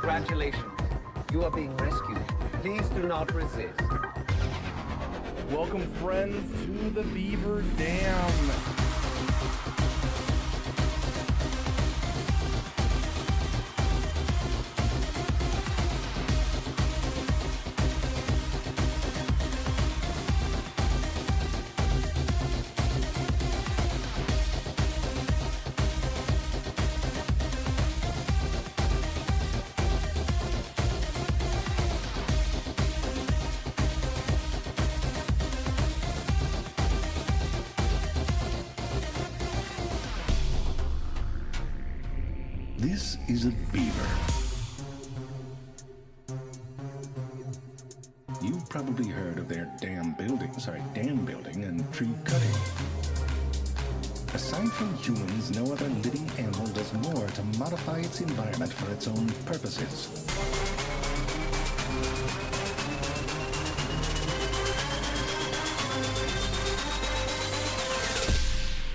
Congratulations. You are being rescued. Please do not resist. Welcome, friends, to the Beaver Dam. This is a beaver. You've probably heard of their dam building and tree cutting. Aside from humans, no other living animal does more to modify its environment for its own purposes.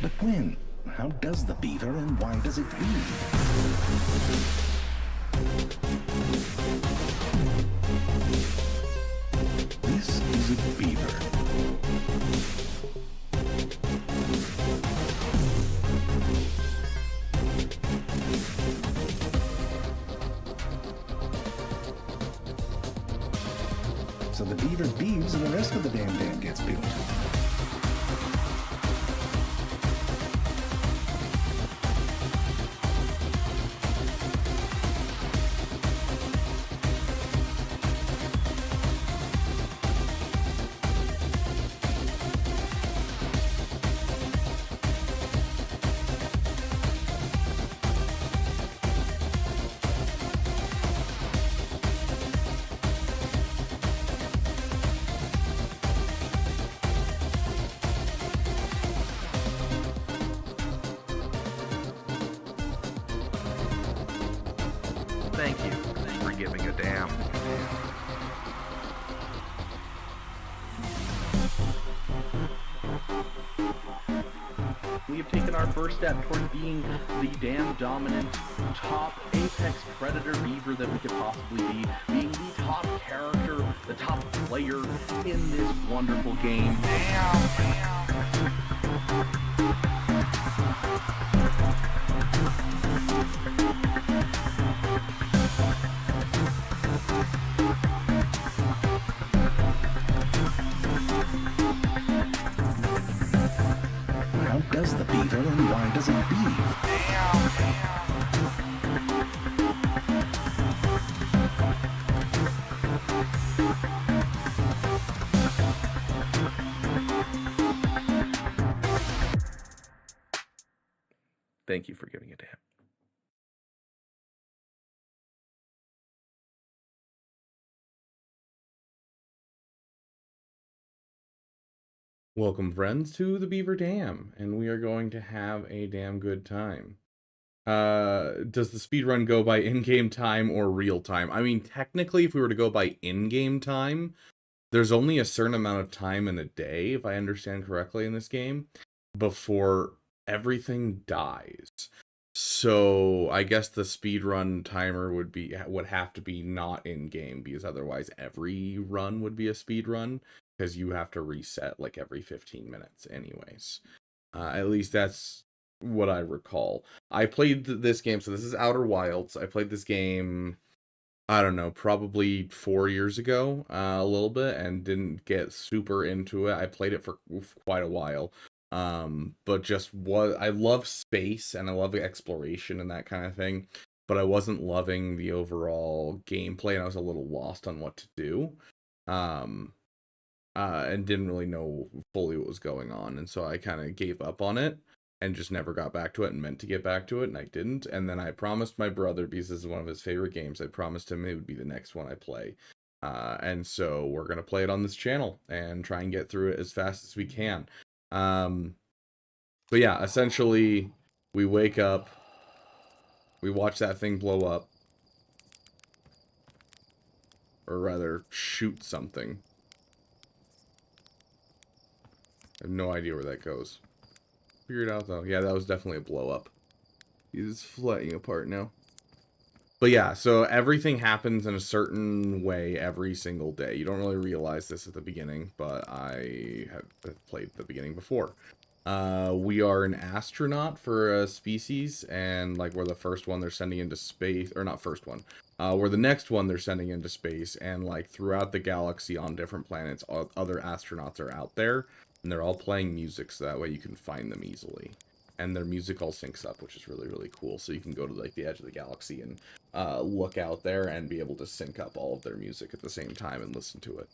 But when? How does the beaver and why does it breathe? This is a beaver. So the beaver beaves and the rest of the dam gets built. Thank you for giving a damn. We have taken our first step toward being the damn dominant top apex predator beaver that we could possibly be, being the top character, the top player in this wonderful game. How does the beaver and why does it beave? Thank you for giving a damn. Welcome, friends, to the Beaver Dam, and we are going to have a damn good time. Does the speedrun go by in-game time or real time? I mean, technically, if we were to go by in-game time, there's only a certain amount of time in a day, if I understand correctly in this game, before everything dies. So I guess the speedrun timer would have to be not in-game, because otherwise every run would be a speedrun, because you have to reset like every 15 minutes anyways. At least that's what I recall. I played this game, so this is Outer Wilds. I played this game, I don't know, probably 4 years ago, a little bit, and didn't get super into it. I played it for quite a while. But I love space and I love exploration and that kind of thing, but I wasn't loving the overall gameplay and I was a little lost on what to do. And didn't really know fully what was going on, and so I kind of gave up on it and just never got back to it, and meant to get back to it and I didn't. And then I promised my brother, because this is one of his favorite games, I promised him it would be the next one I play. And so we're gonna play it on this channel and try and get through it as fast as we can. But yeah, essentially we wake up, we watch that thing blow up, or rather shoot something. I have no idea where that goes. Figure it out though. Yeah, that was definitely a blow up. He's flying apart now. But yeah, so everything happens in a certain way every single day. You don't really realize this at the beginning, but I have played the beginning before. We are an astronaut for a species, and like we're the first one they're sending into space, or not first one. We're the next one they're sending into space, and like throughout the galaxy on different planets, other astronauts are out there, and they're all playing music, so that way you can find them easily. And their music all syncs up, which is really, really cool. So you can go to like the edge of the galaxy and look out there and be able to sync up all of their music at the same time and listen to it.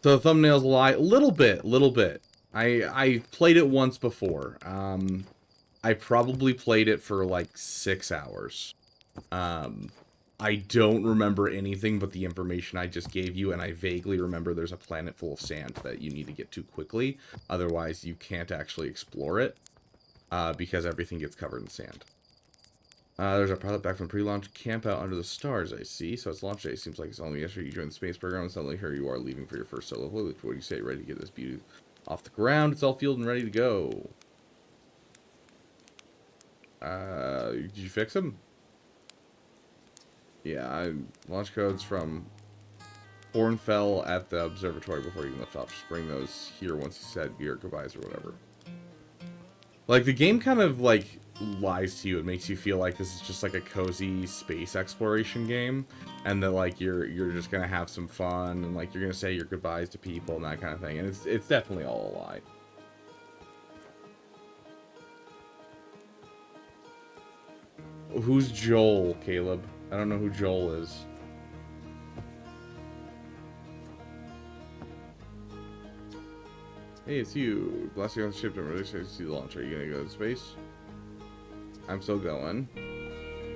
So the thumbnails lie a little bit. I played it once before. I probably played it for like 6 hours. I don't remember anything but the information I just gave you, and I vaguely remember there's a planet full of sand that you need to get to quickly. Otherwise, you can't actually explore it, because everything gets covered in sand. There's a pilot back from pre-launch camp out under the stars, I see. So it's launch day. Seems like it's only yesterday you joined the space program, and suddenly here you are leaving for your first solo voyage. What do you say? Ready to get this beauty off the ground? It's all fueled and ready to go. Did you fix them? Yeah, launch codes from Hornfell at the observatory before you can lift off. Just bring those here once you said your goodbyes or whatever. Like, the game kind of, like, lies to you. It makes you feel like this is just, like, a cozy space exploration game. And that, like, you're just gonna have some fun. And, like, you're gonna say your goodbyes to people and that kind of thing. And it's definitely all a lie. Who's Joel, Caleb? I don't know who Joel is. Hey, it's you. Blessing on the ship. I'm really excited to see the launch. Are you gonna go to space? I'm still going.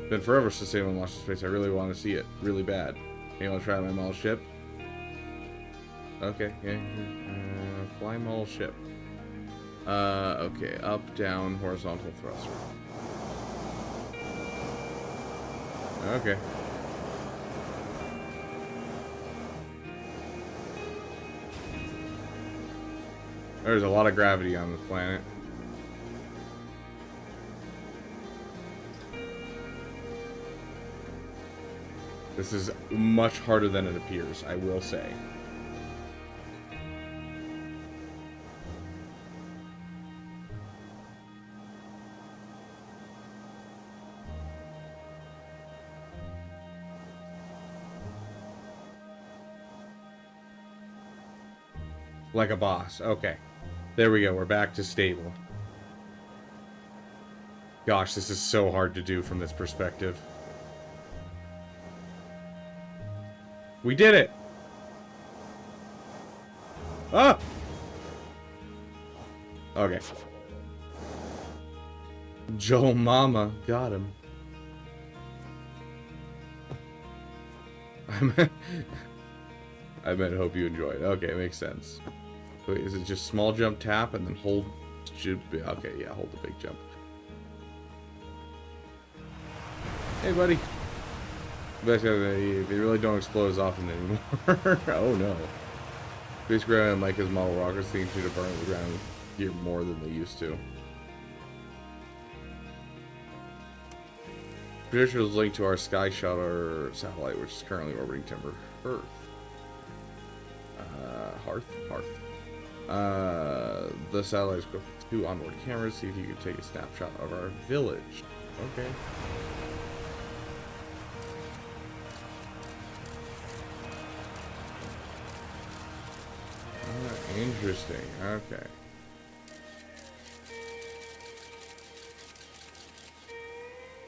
Been forever since anyone launched to space. I really want to see it. Really bad. You want to try my model ship? Okay, yeah. Fly model ship. Okay. Up, down, horizontal thruster. Okay. There's a lot of gravity on this planet. This is much harder than it appears, I will say. Like a boss. Okay. There we go. We're back to stable. Gosh, this is so hard to do from this perspective. We did it! Ah! Okay. Joel Mama. Got him. I meant hope you enjoyed. Okay, makes sense. Wait, is it just small jump tap and then hold? Okay, yeah, hold the big jump. Hey, buddy. But they really don't explode as often anymore. Oh no. Space ground and Micah's model rockets seem to burn the ground here more than they used to. Prediction is linked to our Sky Shuttle satellite, which is currently orbiting Timber Earth. Hearth. The satellite is equipped with 2 onboard cameras. See if you can take a snapshot of our village. Okay. Interesting. Okay.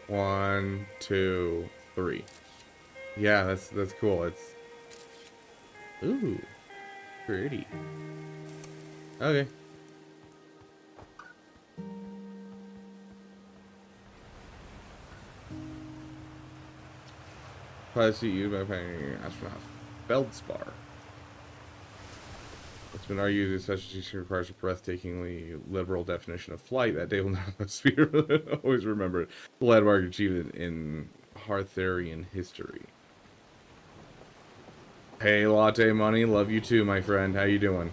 One, two, three. Yeah, that's cool. It's ooh, pretty. Okay. Probably see you by paying astronaut Feldspar. It's been argued that such a teaching requires a breathtakingly liberal definition of flight. That day will not Speedrun. Always remember it. The landmark achievement in Hartharian history. Hey, Latte Money. Love you too, my friend. How you doing?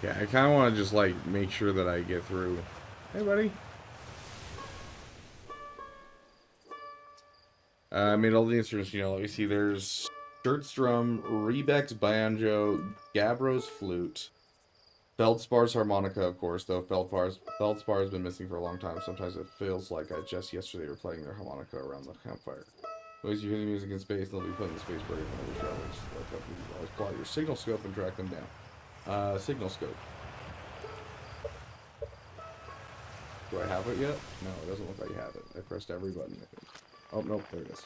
Yeah, I kind of want to just, like, make sure that I get through. Hey, buddy. I made all the instruments, you know, let me see, there's Sturtstrom, Rebec's banjo, Gabro's flute, Feldspar's harmonica, of course, though Feldspar has been missing for a long time. Sometimes it feels like just yesterday were playing their harmonica around the campfire. Always you hear the music in space, they'll be playing the space bird whenever the travelers. Always plot your signal scope and track them down. Signal scope. Do I have it yet? No, it doesn't look like I have it. I pressed every button, I think. Oh, nope, there it is.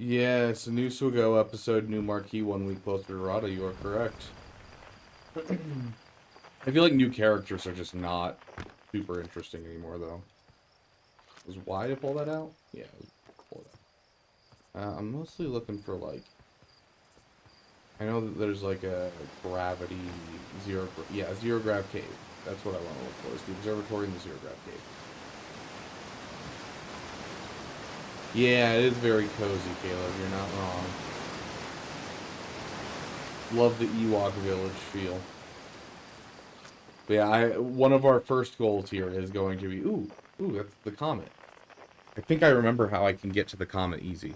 Yeah, it's a new Sugo episode, new marquee 1 week closer to Rada, you are correct. I feel like new characters are just not super interesting anymore, though. Was Y to pull that out? Yeah, pull that. I'm mostly looking for, like... I know that there's, like, a gravity... zero grav cave. That's what I want to look for, is the observatory and the zero grav cave. Yeah, it is very cozy, Caleb. You're not wrong. Love the Ewok village feel. But yeah, one of our first goals here is going to be... Ooh, that's the comet. I think I remember how I can get to the comet easy.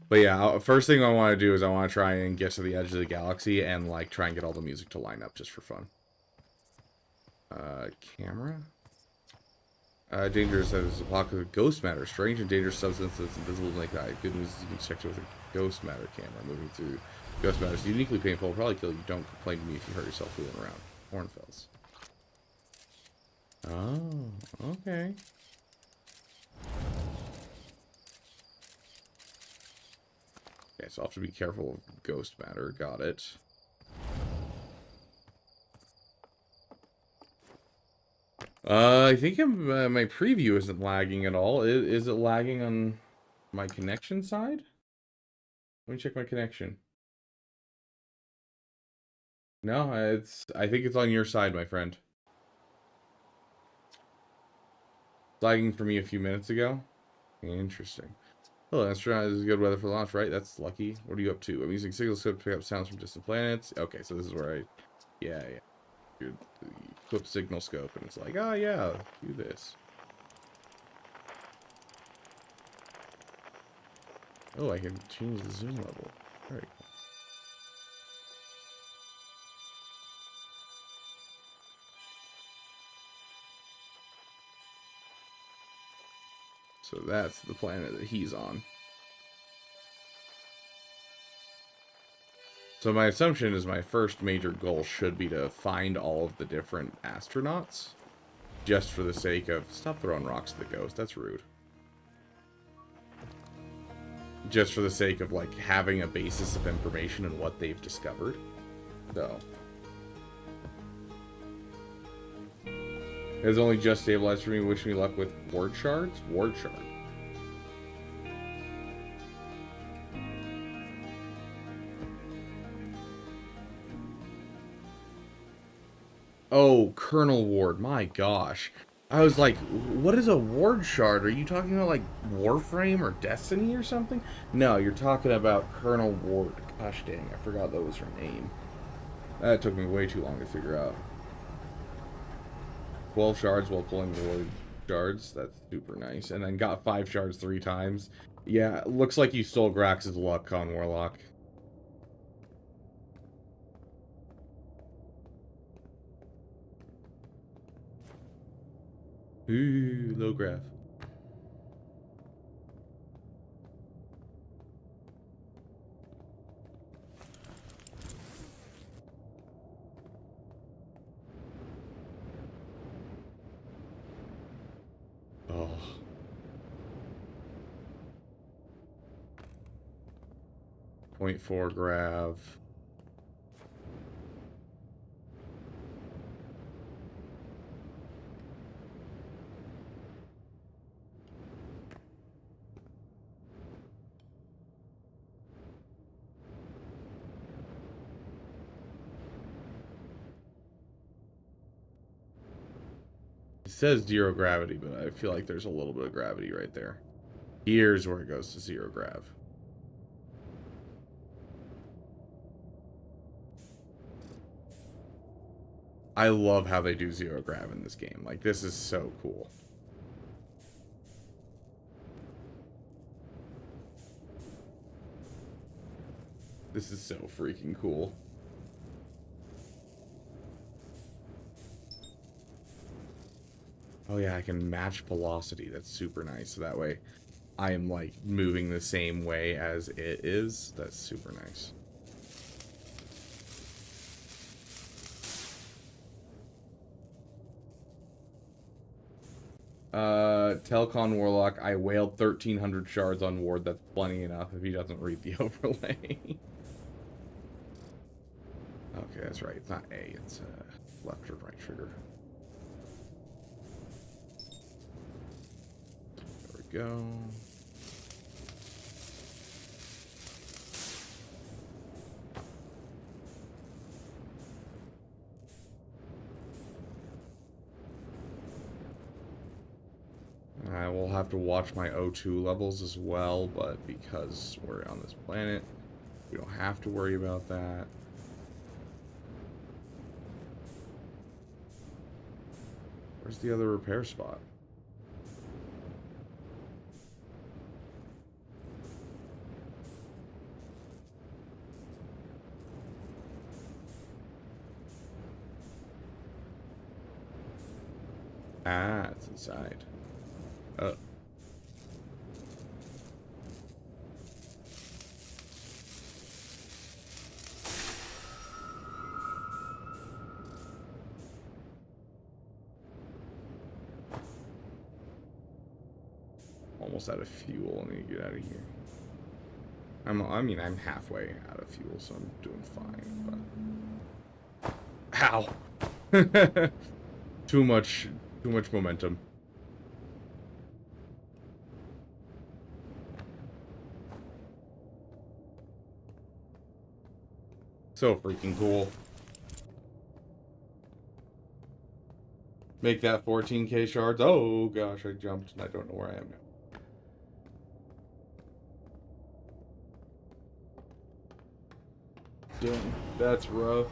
But yeah, first thing I want to do is I want to try and get to the edge of the galaxy and, like, try and get all the music to line up just for fun. Camera? Dangerous says a pocket of ghost matter. Strange and dangerous substance that's invisible to naked eye. Good news is you can check it with a ghost matter camera. Moving through ghost matter is uniquely painful. Probably kill you. Don't complain to me if you hurt yourself fooling around. Hornfells. Oh, okay. Okay, so I'll have to be careful of ghost matter. Got it. I think my preview isn't lagging at all. Is it lagging on my connection side? Let me check my connection. No, I think it's on your side, my friend. It's lagging for me a few minutes ago. Interesting. Hello, astronaut. This is good weather for launch, right? That's lucky. What are you up to? I'm using signal scope to pick up sounds from distant planets. Okay, so this is where yeah. You equip signal scope, and it's like, oh yeah, do this. Oh, I can change the zoom level. Very cool. So that's the planet that he's on. So my assumption is my first major goal should be to find all of the different astronauts. Just for the sake of... Stop throwing rocks at the ghost. That's rude. Just for the sake of, like, having a basis of information and what they've discovered. So... It's only just stabilized for me. Wish me luck with ward shards. Ward shard. Oh, Colonel Ward. My gosh. I was like, what is a ward shard? Are you talking about, like, Warframe or Destiny or something? No, you're talking about Colonel Ward. Gosh dang, I forgot that was her name. That took me way too long to figure out. 12 shards while pulling ward shards. That's super nice. And then got 5 shards 3 times. Yeah, looks like you stole Grax's luck on Warlock. Ooh, low graph. 0.4 grav. It says 0 gravity, but I feel like there's a little bit of gravity right there. Here's where it goes to 0 grav. I love how they do 0 grav in this game. Like, this is so cool. This is so freaking cool. Oh yeah, I can match velocity. That's super nice. So that way I am like moving the same way as it is. That's super nice. Telcon Warlock, I wailed 1,300 shards on Ward. That's plenty enough if he doesn't read the overlay. Okay, that's right. It's not A, it's left or right trigger. There we go. I will have to watch my O2 levels as well, but because we're on this planet, we don't have to worry about that. Where's the other repair spot? Ah, it's inside. Oh. Almost out of fuel. I need to get out of here. I mean, I'm halfway out of fuel, so I'm doing fine, but... Ow! Too much momentum. So freaking cool. Make that 14k shards. Oh gosh, I jumped and I don't know where I am now. Damn, that's rough.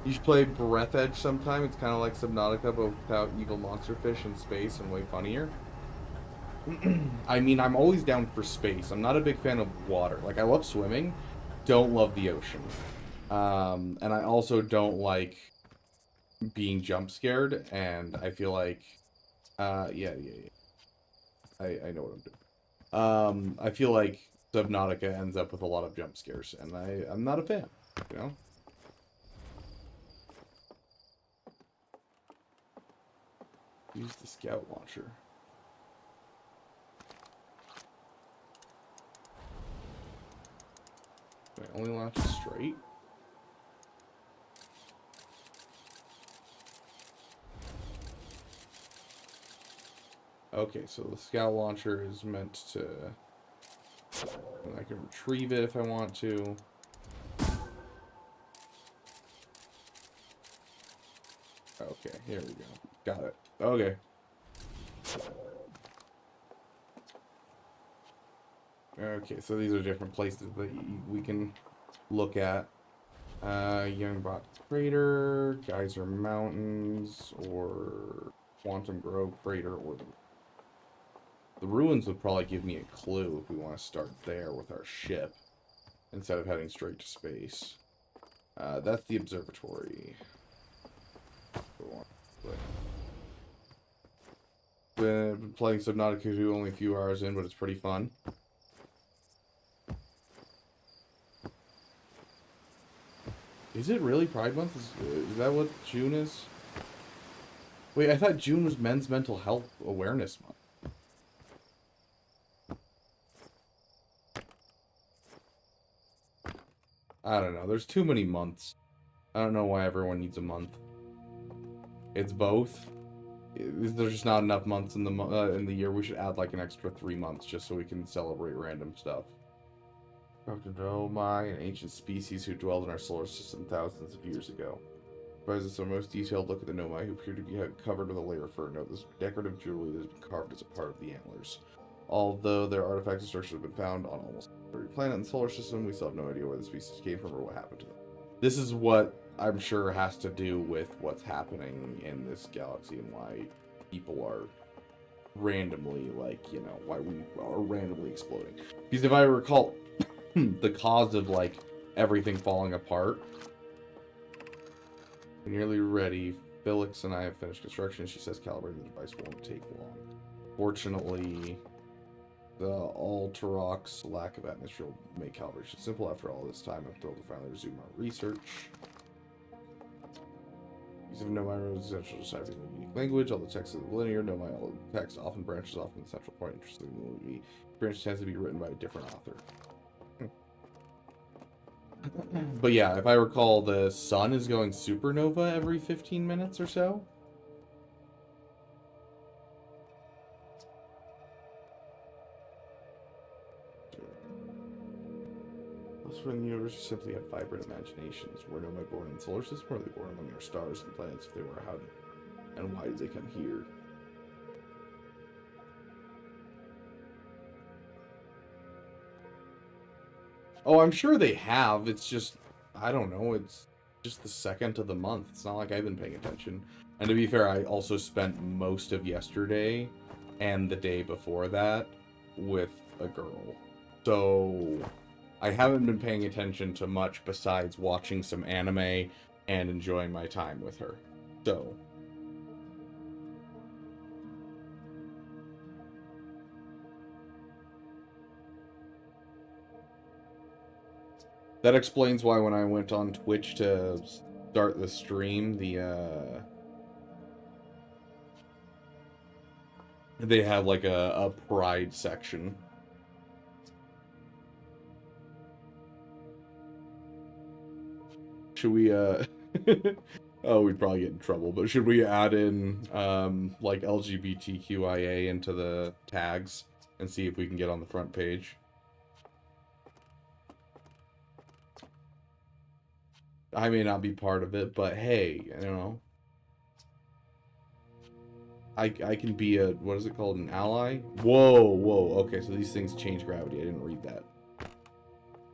You should play Breath Edge sometime. It's kind of like Subnautica, but without evil monster fish in space and way funnier. I mean, I'm always down for space. I'm not a big fan of water. Like, I love swimming. Don't love the ocean. And I also don't like being jump scared. And I feel like, yeah. I know what I'm doing. I feel like Subnautica ends up with a lot of jump scares, and I'm not a fan, you know? Use the scout launcher. Can I only launch it straight? Okay, so the scout launcher is meant to... I can retrieve it if I want to. Okay, here we go. Got it. Okay. Okay, so these are different places that we can look at. Youngbot Crater, Geyser Mountains, or Quantum Grove Crater, or the ruins would probably give me a clue if we want to start there with our ship instead of heading straight to space. That's the observatory. Been playing Subnautica 2 only a few hours in, but it's pretty fun. Is it really Pride Month? Is that what June is? Wait, I thought June was Men's Mental Health Awareness Month. I don't know. There's too many months. I don't know why everyone needs a month. It's both. There's just not enough months in the year. We should add like an extra 3 months just so we can celebrate random stuff. Dr. Nomai, an ancient species who dwelled in our solar system thousands of years ago. Provides us our most detailed look at the Nomai, who appear to be covered with a layer of fur. Note this decorative jewelry that has been carved as a part of the antlers. Although their artifacts and structures have been found on almost every planet in the solar system, we still have no idea where the species came from or what happened to them. This is what I'm sure has to do with what's happening in this galaxy and why people are randomly, like, you know, why we are randomly exploding. Because if I recall, the cause of, like, everything falling apart. We're nearly ready. Felix and I have finished construction. She says calibrating the device won't take long. Fortunately, the Alterox lack of atmosphere will make calibration simple. After all this time, I'm thrilled to finally resume our research. Use of Nomai roads essential to deciphering the unique language. All the text is linear. Nomai all the text often branches off from the central point. Interestingly, the branch tends to be written by a different author. But yeah, if I recall, the sun is going supernova every 15 minutes or so. Elsewhere in the universe, simply have vibrant imaginations. Were Nomai born in the solar system, or are they born among our stars and planets? If they were, how did and why did they come here? Oh, I'm sure they have. It's just, I don't know. It's just the second of the month. It's not like I've been paying attention. And to be fair, I also spent most of yesterday and the day before that with a girl. So I haven't been paying attention to much besides watching some anime and enjoying my time with her. So that explains why when I went on Twitch to start the stream, they have like a pride section. Should we oh, we'd probably get in trouble, but should we add in like LGBTQIA into the tags and see if we can get on the front page? I may not be part of it, but hey, you know, I can be a, what is it called, an ally? Whoa, okay, so these things change gravity. I didn't read that.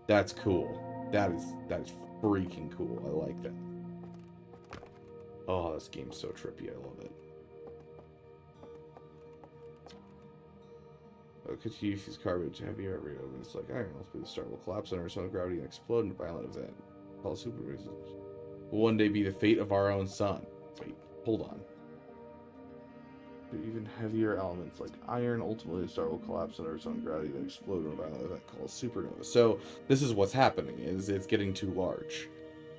That's cool. That is freaking cool. I like that. Oh, this game's so trippy. I love it. Could you use these carbon to heavier every it's like iron. Let's the star will collapse under its own gravity and explode in a violent event. Called super resistance. Will one day be the fate of our own sun. Wait, hold on. Even heavier elements like iron, ultimately the star will collapse under its own gravity and explode in a violent event called supernova. So this is what's happening, is it's getting too large.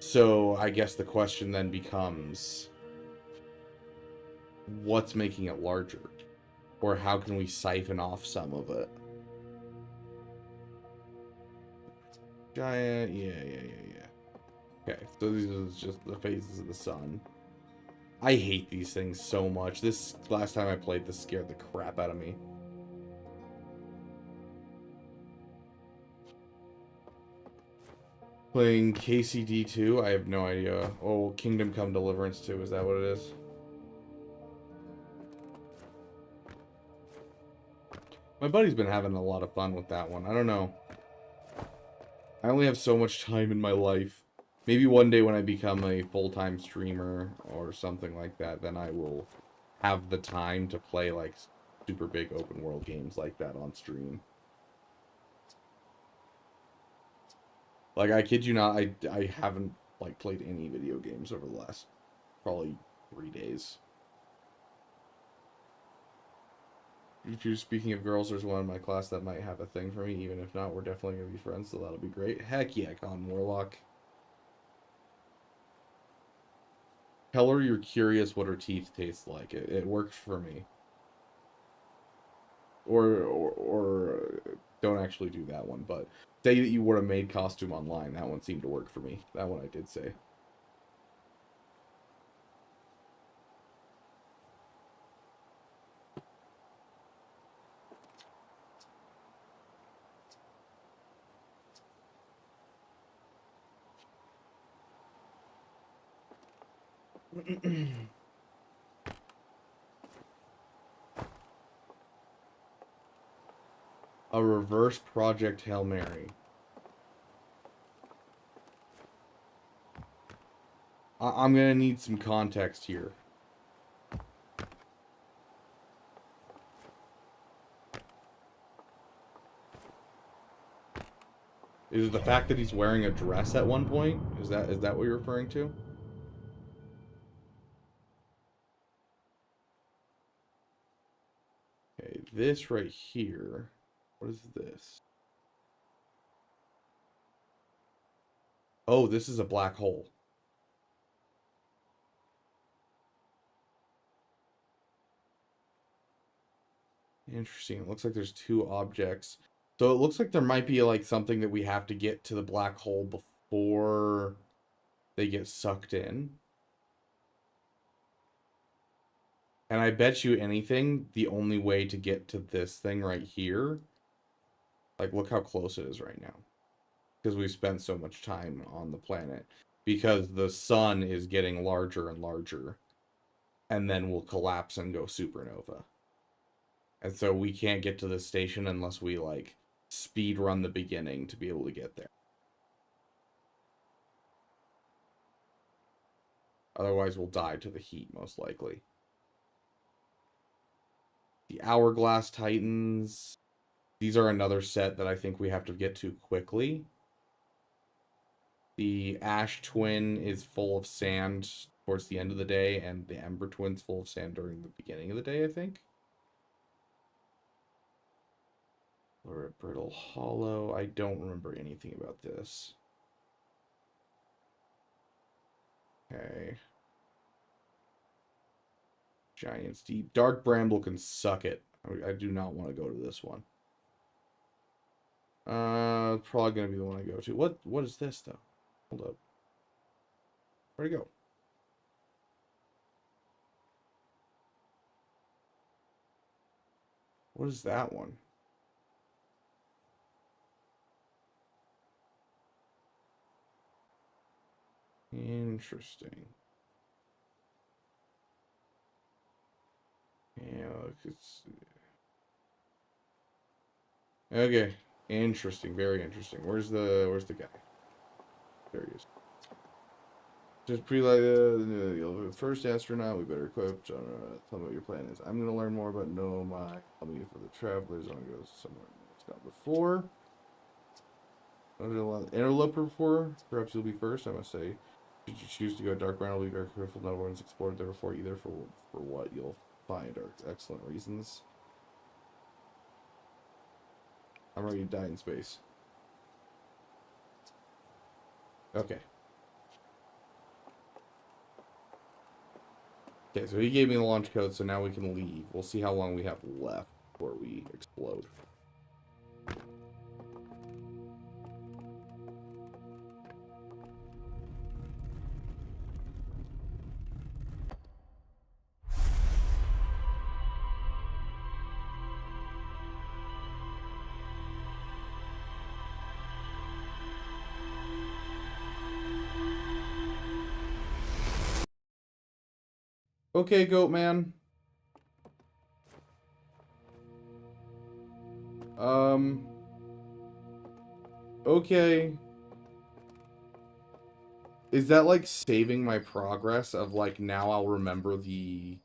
So I guess the question then becomes, what's making it larger? Or how can we siphon off some of it? Giant, yeah. Okay, so these are just the phases of the sun. I hate these things so much. This last time I played this scared the crap out of me. Playing KCD 2, I have no idea. Oh, Kingdom Come Deliverance 2, is that what it is? My buddy's been having a lot of fun with that one. I don't know. I only have so much time in my life. Maybe one day when I become a full-time streamer or something like that, then I will have the time to play, like, super big open world games like that on stream. Like, I kid you not, I haven't, like, played any video games over the last probably 3 days. If you're speaking of girls, there's one in my class that might have a thing for me. Even if not, we're definitely going to be friends, so that'll be great. Heck yeah, Con Warlock. Tell her you're curious what her teeth taste like. It works for me. Or don't actually do that one, but say that you would have made costume online. That one seemed to work for me. That one I did say. A reverse Project Hail Mary. I'm gonna need some context here. Is it the fact that he's wearing a dress at one point? Is that what you're referring to? Okay, this right here. What is this? Oh, this is a black hole. Interesting. It looks like there's two objects. So it looks like there might be like something that we have to get to the black hole before they get sucked in. And I bet you anything, the only way to get to this thing right here, like look how close it is right now. Because we've spent so much time on the planet. Because the sun is getting larger and larger. And then will collapse and go supernova. And so we can't get to this station unless we like speed run the beginning to be able to get there. Otherwise we'll die to the heat most likely. The Hourglass Titans. These are another set that I think we have to get to quickly. The Ash Twin is full of sand towards the end of the day, and the Ember Twin's full of sand during the beginning of the day, I think. Or at Brittle Hollow. I don't remember anything about this. Okay. Giant's Deep. Dark Bramble can suck it. I do not want to go to this one. Probably gonna be the one I go to. What is this though? Hold up. Where'd it go? What is that one? Interesting. Yeah, look, it's... Okay. Interesting. Very interesting. Where's the guy? There he is. Just pre-light the first astronaut. We better equip. Tell me what your plan is. I'm gonna learn more about Nomai. Tell me for the travelers. I'm gonna go somewhere it's not before. Interloper before. Perhaps you'll be first. I must say. Should you choose to go dark brown, will be very careful. Not everyone's explored there before either. For what you'll find are excellent reasons. I'm ready to die in space. Okay. Okay, so he gave me the launch code, so now we can leave. We'll see how long we have left before we explode. Okay, Goat Man. Okay. Is that like saving my progress of like now I'll remember the...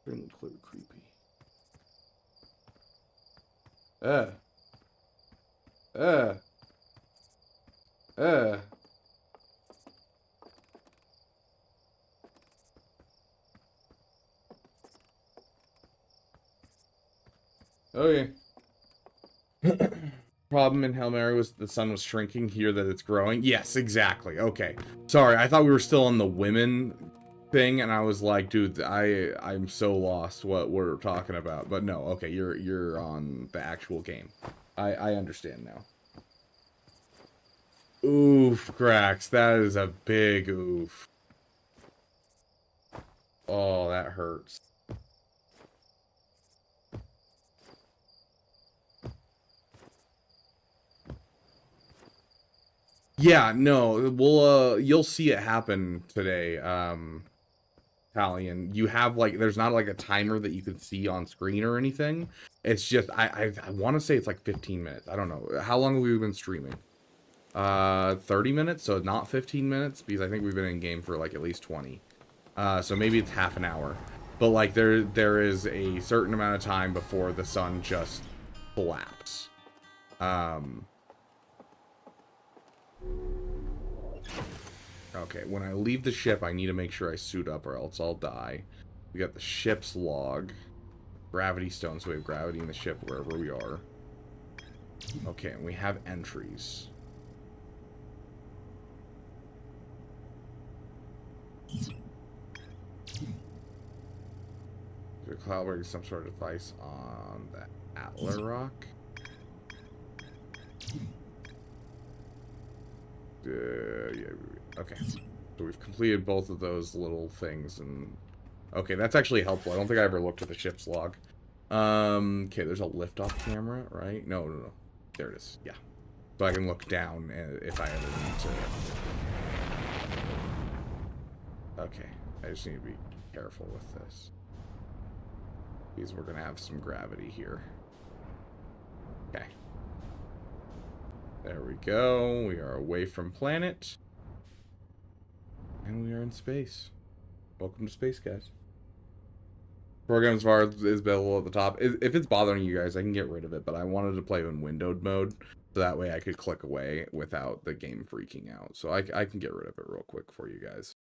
Extremely clear, creepy. Uh. Okay. problem in Hail Mary was the sun was shrinking. Here that it's growing. Yes, exactly. Okay. Sorry, I thought we were still on the women thing, and I was like, dude, I'm so lost what we're talking about. But no, okay, you're on the actual game. I understand now. Oof, Grax, that is a big oof. Oh, that hurts. Yeah, no, we'll you'll see it happen today, Italian. You have like there's not like a timer that you can see on screen or anything. It's just I want to say it's like 15 minutes. I don't know. How long have we been streaming? 30 minutes, so not 15 minutes because I think we've been in game for like at least 20. So maybe it's half an hour. But like there is a certain amount of time before the sun just collapses. Okay, when I leave the ship, I need to make sure I suit up or else I'll die. We got the ship's log. Gravity stone, so we have gravity in the ship wherever we are. Okay, and we have entries. The cloud wearing some sort of device on the Atla rock. Yeah, okay. So we've completed both of those little things, and okay, that's actually helpful. I don't think I ever looked at the ship's log. Okay, there's a liftoff camera, right? No. There it is. Yeah. So I can look down if I ever need to. Okay, I just need to be careful with this. Because we're gonna have some gravity here. Okay. There we go. We are away from planet. And we are in space. Welcome to space, guys. Programs bar is below at the top. If it's bothering you guys, I can get rid of it, but I wanted to play in windowed mode, so that way I could click away without the game freaking out. So I can get rid of it real quick for you guys.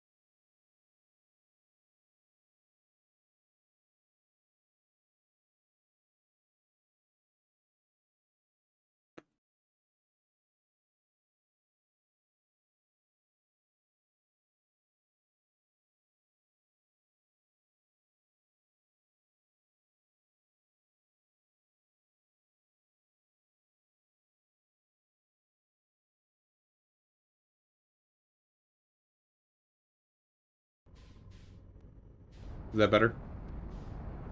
Is that better?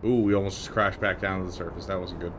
Ooh, we almost just crashed back down to the surface. That wasn't good.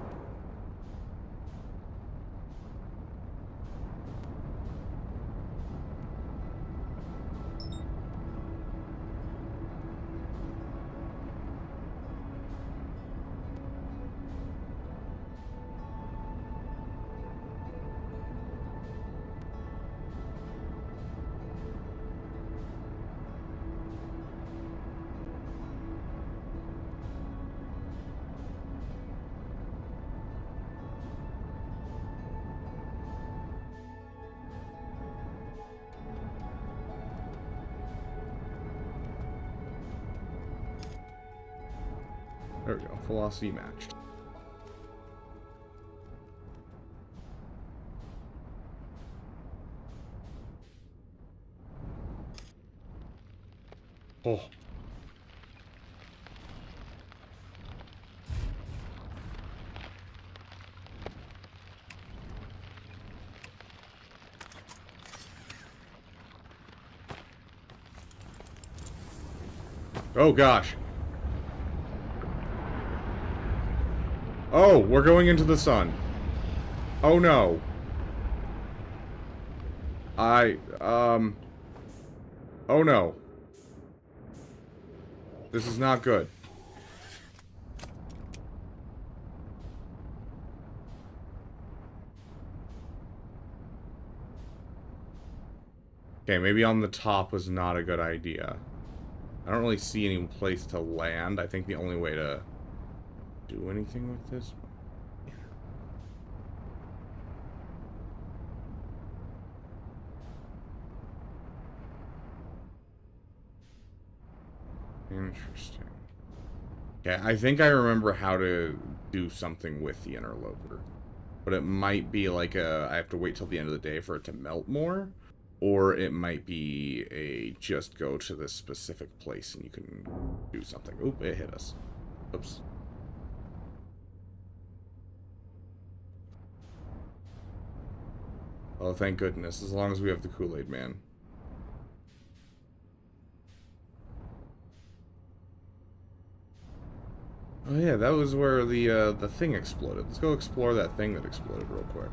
There we go. Velocity matched. Oh. Oh gosh. Oh, we're going into the sun. Oh no. Oh no. This is not good. Okay, maybe on the top was not a good idea. I don't really see any place to land. I think the only way to do anything with this... Interesting. Okay, I think I remember how to do something with the interloper. But it might be like I have to wait till the end of the day for it to melt more. Or it might be a just go to this specific place and you can do something. Oop, it hit us. Oops. Oh, thank goodness. As long as we have the Kool-Aid Man. Oh yeah, that was where the thing exploded. Let's go explore that thing that exploded real quick.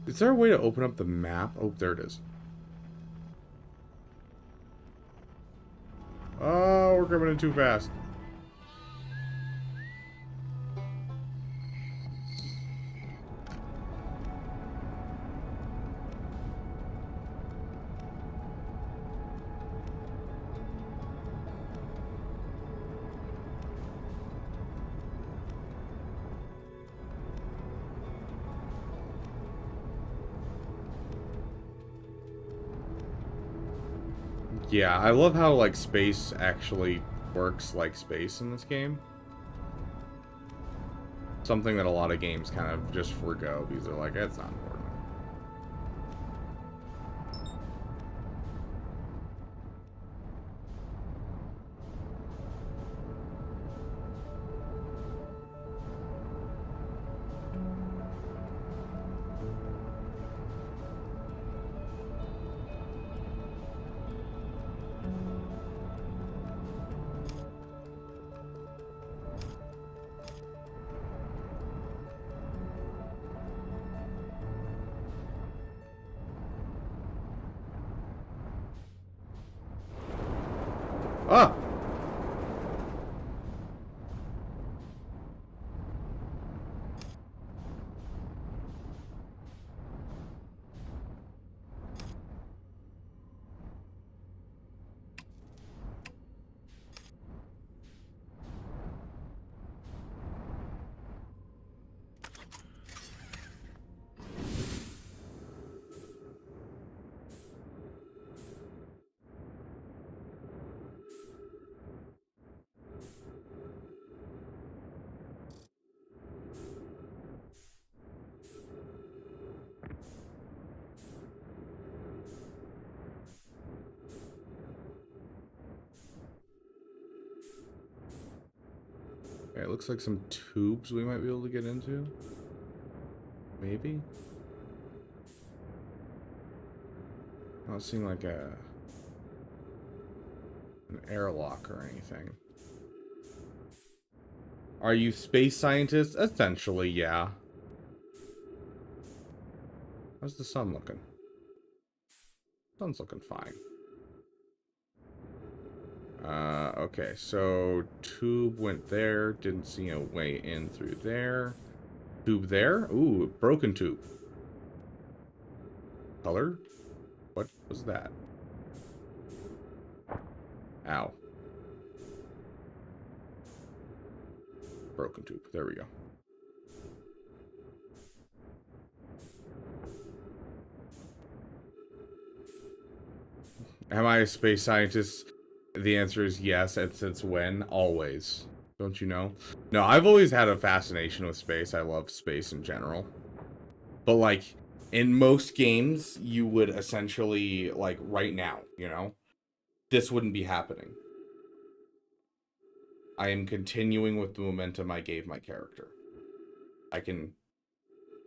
Is there a way to open up the map? Oh, there it is. Oh, we're coming in too fast. Yeah, I love how, like, space actually works like space in this game. Something that a lot of games kind of just forgo because they're like, that's not important. Ah! Okay, it looks like some tubes we might be able to get into. Maybe? Don't seem like an airlock or anything. Are you space scientists? Essentially, yeah. How's the sun looking? Sun's looking fine. Okay, so tube went there. Didn't see a way in through there. Tube there? Ooh, broken tube. Color? What was that? Ow. Broken tube. There we go. Am I a space scientist? The answer is yes, and since when? Always. Don't you know? No, I've always had a fascination with space. I love space in general. But, like, in most games, you would essentially, like, right now, you know? This wouldn't be happening. I am continuing with the momentum I gave my character. I can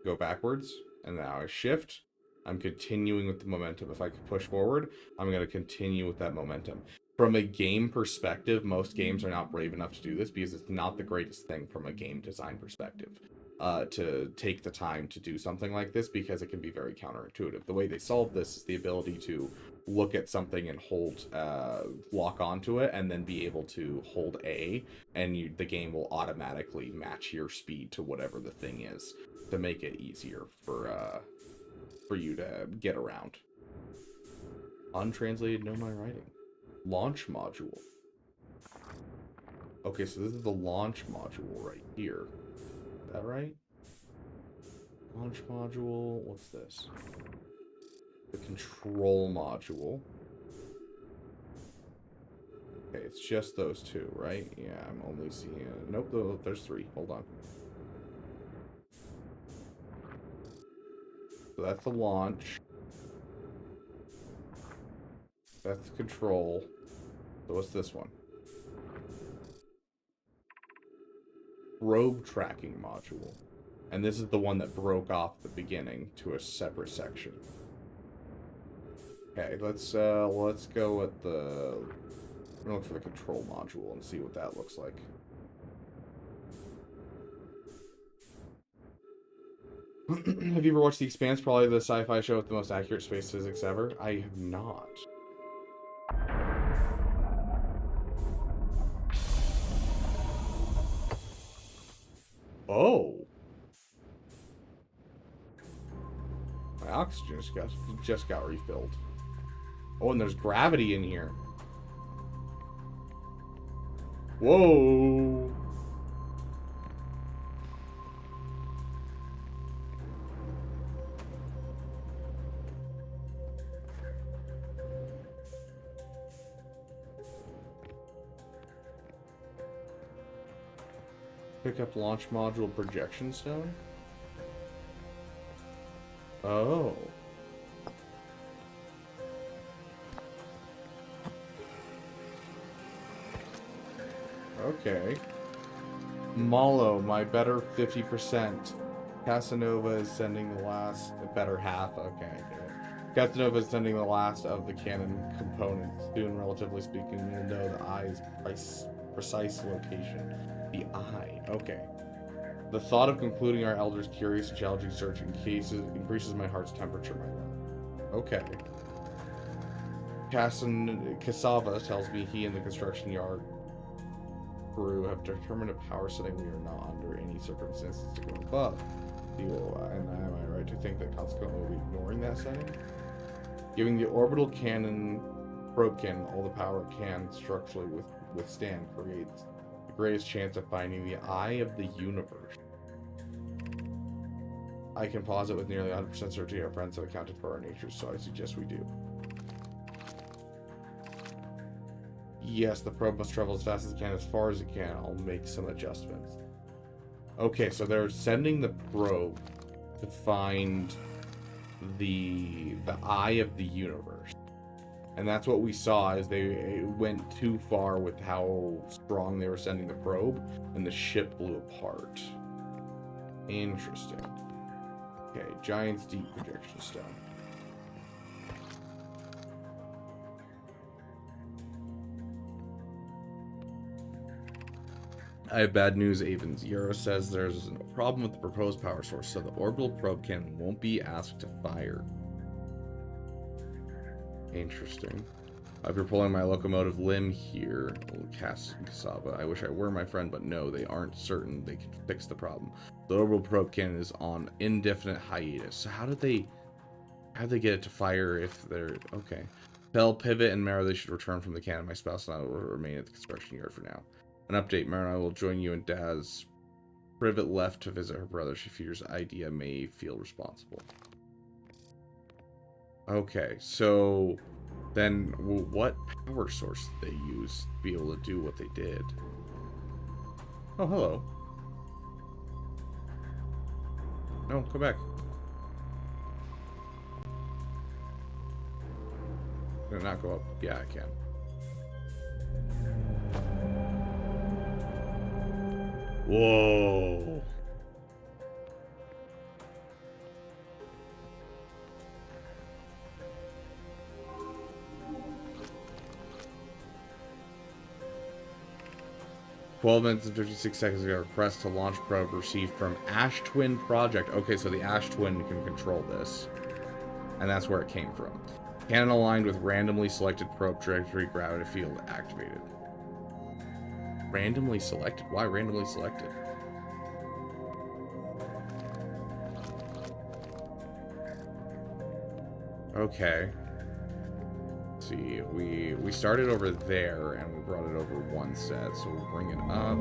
go backwards, and now I shift. I'm continuing with the momentum. If I could push forward, I'm going to continue with that momentum. From a game perspective, most games are not brave enough to do this because it's not the greatest thing from a game design perspective to take the time to do something like this because it can be very counterintuitive. The way they solve this is the ability to look at something and hold, lock onto it, and then be able to hold A, and the game will automatically match your speed to whatever the thing is to make it easier for you to get around. Untranslated, know my writing. Launch module. Okay, so this is the launch module right here. Is that right? Launch module. What's this? The control module. Okay, it's just those two, right? Yeah, I'm only seeing... Nope, there's three. Hold on. So that's the launch. That's the control. So what's this one? Probe tracking module. And this is the one that broke off at the beginning to a separate section. Okay, let's go with the... I'm gonna look for the control module and see what that looks like. Have you ever watched The Expanse? Probably the sci-fi show with the most accurate space physics ever. I have not. Oh. My oxygen just got refilled. Oh, and there's gravity in here. Whoa. Pick up launch module projection stone. Oh. Okay. Malo, my better 50%. Casanova is sending the last... better half. Okay, I get it. Casanova is sending the last of the cannon components. Soon, relatively speaking, you'll know the eye's precise location. The eye. Okay. The thought of concluding our elder's curious and challenging search increases my heart's temperature, my love. Okay. Cassava tells me he and the construction yard crew have determined a power setting we are not under any circumstances to go above. And am I right to think that consequently we'll be ignoring that setting? Giving the orbital cannon, probe cannon, all the power it can structurally withstand creates the greatest chance of finding the eye of the universe. I can posit with nearly 100% certainty our friends have accounted for our natures, so I suggest we do. Yes, the probe must travel as fast as it can, as far as it can. I'll make some adjustments. Okay, so they're sending the probe to find the eye of the universe. And that's what we saw, is they went too far with how strong they were sending the probe, and the ship blew apart. Interesting. Okay, Giant's Deep Projection Stone. I have bad news, Avon. Zero says there's a problem with the proposed power source, so the orbital probe cannon won't be asked to fire. Interesting. If you're pulling my locomotive limb here, Cassava, I wish I were my friend, but no, they aren't certain they can fix the problem. The orbital probe cannon is on indefinite hiatus. So how'd they get it to fire if they're... Okay. Tell Pivot and Mara they should return from the cannon. My spouse and I will remain at the construction yard for now. An update, Mara and I will join you and Daz. Privet left to visit her brother. She fears Idea may feel responsible. Okay, so then what power source did they use to be able to do what they did? Oh, hello. No, come back. Can I not go up? Yeah, I can. Whoa. "12 minutes and 56 seconds ago, request to launch probe received from Ash Twin Project." Okay, so the Ash Twin can control this. And that's where it came from. Cannon aligned with randomly selected probe trajectory gravity field activated. Randomly selected? Why randomly selected? Okay. see. We started over there and we brought it over one set, so we'll bring it up.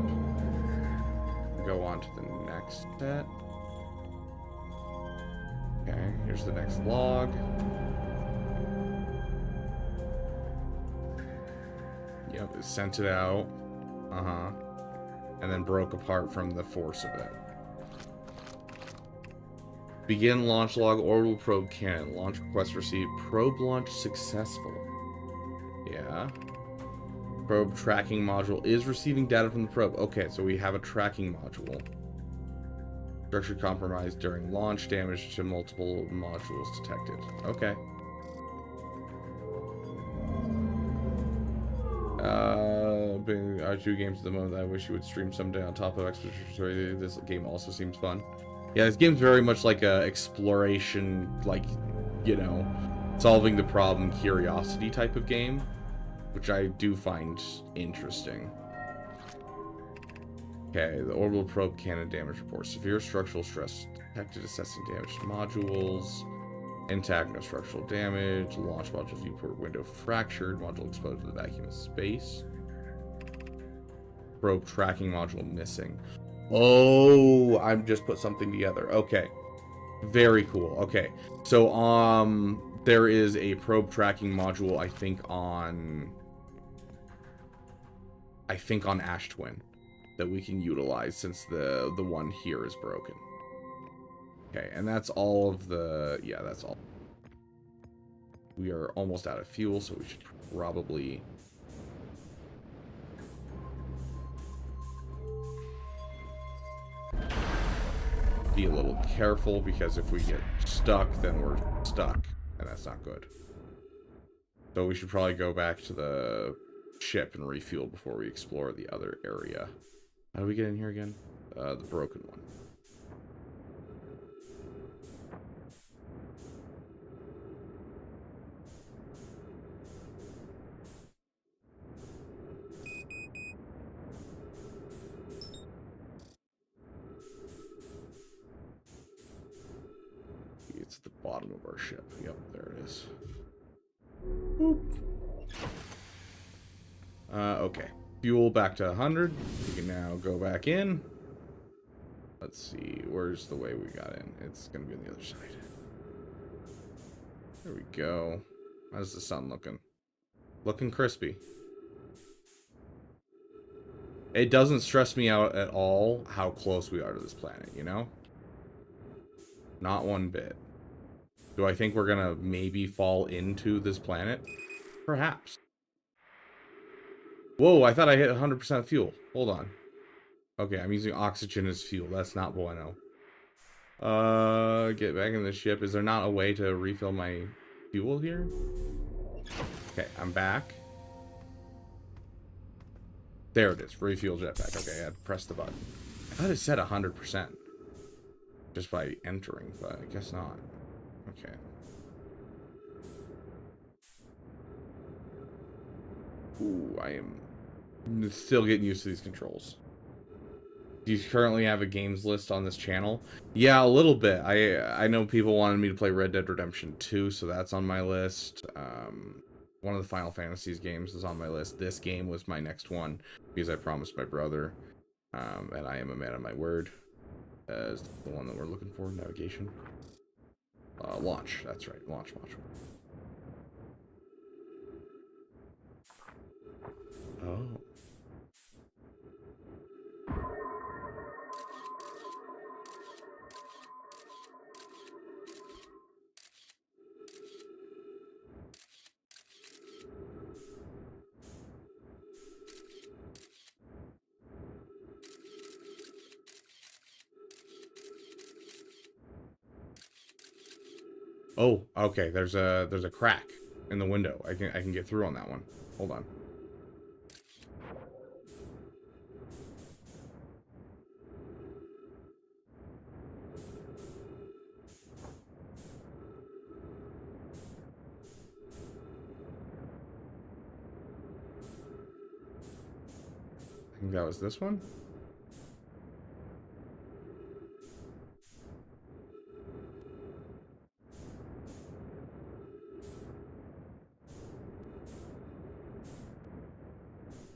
Go on to the next set. Okay, here's the next log. Yep, it sent it out. And then broke apart from the force of it. Begin launch log, orbital probe cannon. Launch request received. Probe launch successful. Yeah. Probe tracking module is receiving data from the probe. Okay, so we have a tracking module. Structure compromised during launch. Damage to multiple modules detected. Okay. R2 games at the moment that I wish you would stream someday on top of Expedition. This game also seems fun. Yeah, this game's very much like a exploration, like, you know, solving the problem curiosity type of game, which I do find interesting. Okay, the orbital probe cannon damage report. Severe structural stress detected, assessing damage to modules. Intact, no structural damage. Launch module viewport window fractured. Module exposed to the vacuum of space. Probe tracking module missing. Oh, I've just put something together. Okay. Very cool. Okay. So, there is a probe tracking module, I think on Ash Twin that we can utilize since the one here is broken. Okay, and that's all of the... Yeah, that's all. We are almost out of fuel, so we should probably... be a little careful, because if we get stuck, then we're stuck, and that's not good. So we should probably go back to the ship and refuel before we explore the other area. How do we get in here again? The broken one. It's at the bottom of our ship. Yep, there it is. Boop. Okay. Fuel back to 100. We can now go back in. Let's see. Where's the way we got in? It's going to be on the other side. There we go. How's the sun looking? Looking crispy. It doesn't stress me out at all how close we are to this planet, you know? Not one bit. Do I think we're gonna maybe fall into this planet? Perhaps. Whoa, I thought I hit 100% fuel. Hold on. Okay, I'm using oxygen as fuel. That's not bueno. Get back in the ship. Is there not a way to refill my fuel here? Okay, I'm back. There it is. Refuel jetpack. Okay, I had to press the button. I thought it said 100%. Just by entering, but I guess not. Okay. Ooh, I am still getting used to these controls. Do you currently have a games list on this channel? Yeah, a little bit. I know people wanted me to play Red Dead Redemption 2, so that's on my list. One of the Final Fantasies games is on my list. This game was my next one because I promised my brother, and I am a man of my word. Is the one that we're looking for, navigation. Launch, that's right, launch module. Oh. Oh, okay. There's a crack in the window. I can get through on that one. Hold on. I think that was this one.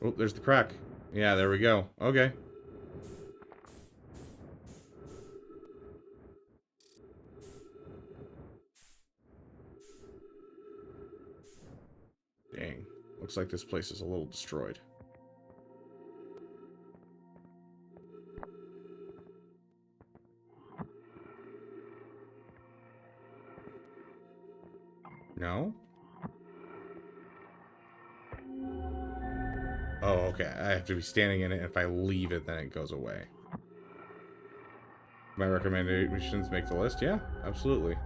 Oh, there's the crack. Yeah, there we go. Okay. Dang. Looks like this place is a little destroyed. No? Oh, okay. I have to be standing in it, and if I leave it, then it goes away. My recommendations make the list? Yeah, absolutely.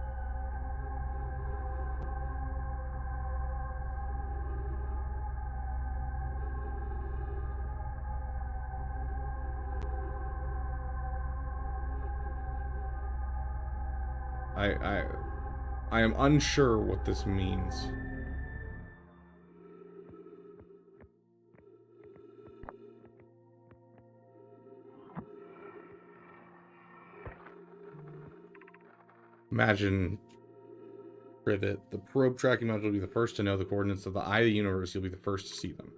I am unsure what this means. Imagine, Privet, the probe tracking module will be the first to know the coordinates of the eye of the universe. You'll be the first to see them.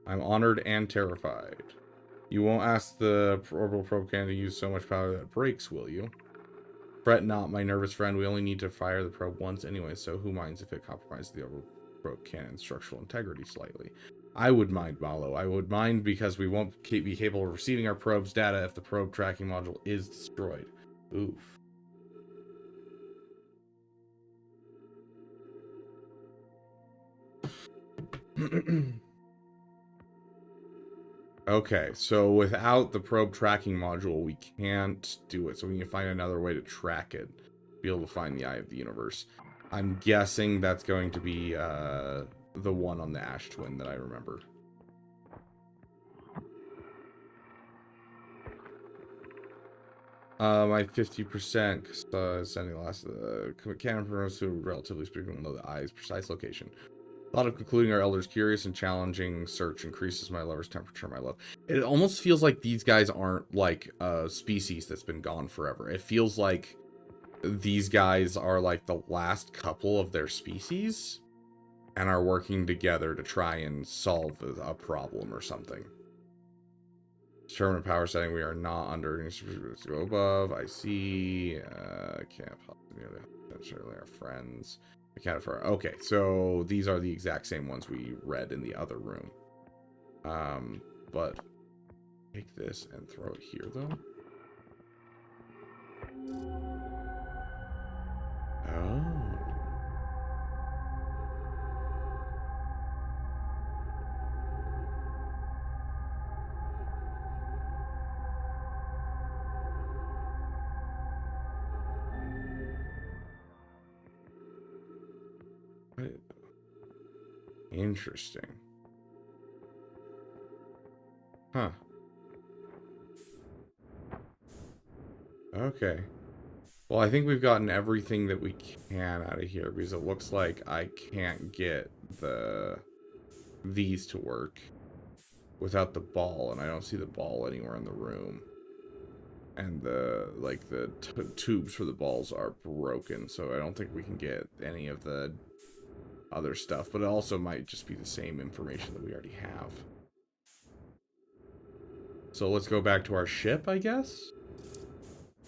I'm honored and terrified. You won't ask the orbital probe cannon to use so much power that it breaks, will you? Fret not, my nervous friend. We only need to fire the probe once anyway, so who minds if it compromises the orbital probe cannon's structural integrity slightly? I would mind, Malo. I would mind because we won't be capable of receiving our probe's data if the probe tracking module is destroyed. Oof. Okay, so without the probe tracking module, we can't do it. So we need to find another way to track it. Be able to find the eye of the universe. I'm guessing that's going to be the one on the Ash Twin that I remember. My 50% sending the last cannon programs to relatively speaking know the eye's precise location. Thought of concluding our elders' curious and challenging search increases my lover's temperature, my love. It almost feels like these guys aren't like a species that's been gone forever. It feels like these guys are like the last couple of their species and are working together to try and solve a problem or something. Determine power setting. We are not under any to go above. I see. Can't necessarily our friends. Accounted for. Okay, so these are the exact same ones we read in the other room. But take this and throw it here, though. Oh. Interesting. Huh. Okay. Well, I think we've gotten everything that we can out of here because it looks like I can't get these to work without the ball, and I don't see the ball anywhere in the room. And the tubes for the balls are broken, so I don't think we can get any of the other stuff, but it also might just be the same information that we already have. So let's go back to our ship, I guess.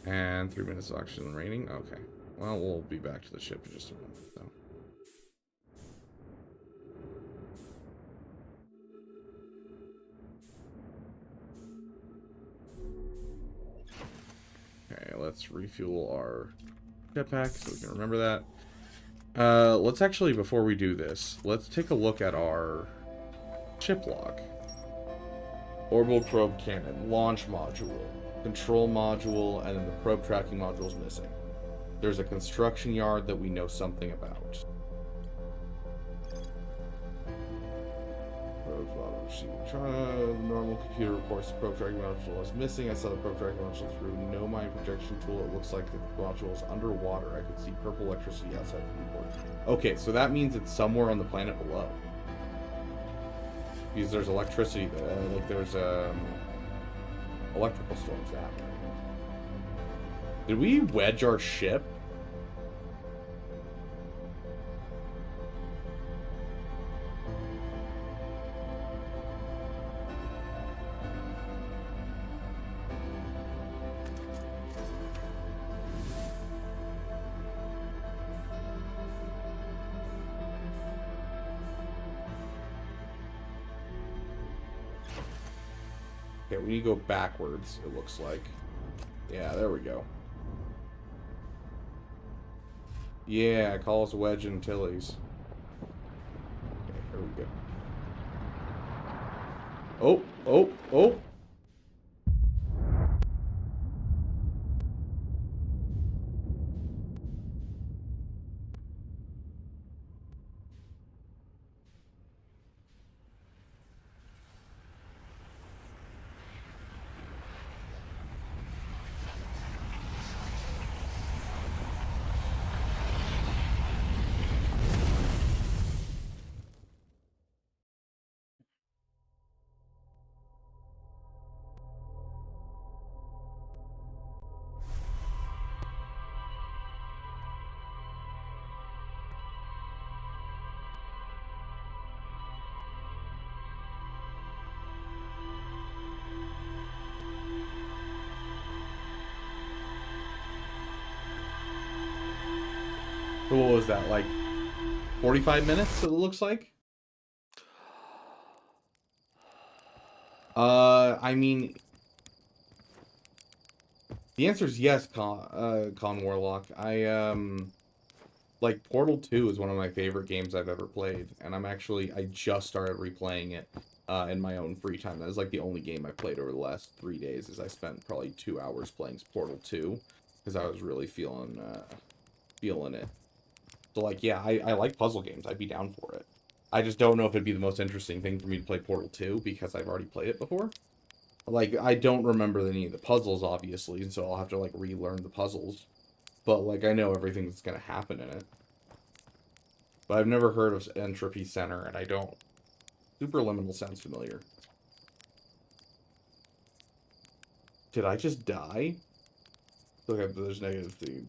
And 3 minutes of oxygen remaining. Okay. Well, we'll be back to the ship in just a moment, though. Okay, let's refuel our jetpack so we can remember that. Let's actually, before we do this, let's take a look at our ship log. Orbital probe cannon, launch module, control module, and then the probe tracking module is missing. There's a construction yard that we know something about. Normal computer reports the probe tracking module is missing. I saw the probe tracking module through no mind projection tool. It looks like the module is underwater. I could see purple electricity outside the viewport. Okay, so that means it's somewhere on the planet below. Because there's electricity there. Like there's electrical storms that happen. Did we wedge our ship? Okay, we need to go backwards, it looks like. Yeah, there we go. Yeah, call us Wedge and Tilly's. Okay, here we go. Oh, oh, oh! So what was that, like 45 minutes, it looks like? I mean, the answer is yes, Con Warlock. Like, Portal 2 is one of my favorite games I've ever played, and I just started replaying it, in my own free time. That is, like, the only game I've played over the last 3 days, is I spent probably 2 hours playing Portal 2, because I was really feeling it. So, like, yeah, I like puzzle games. I'd be down for it. I just don't know if it'd be the most interesting thing for me to play Portal 2, because I've already played it before. Like, I don't remember any of the puzzles, obviously, and so I'll have to, like, relearn the puzzles. But, like, I know everything that's gonna happen in it. But I've never heard of Entropy Center, and I don't. Superliminal sounds familiar. Did I just die? Look up, there's negative thing.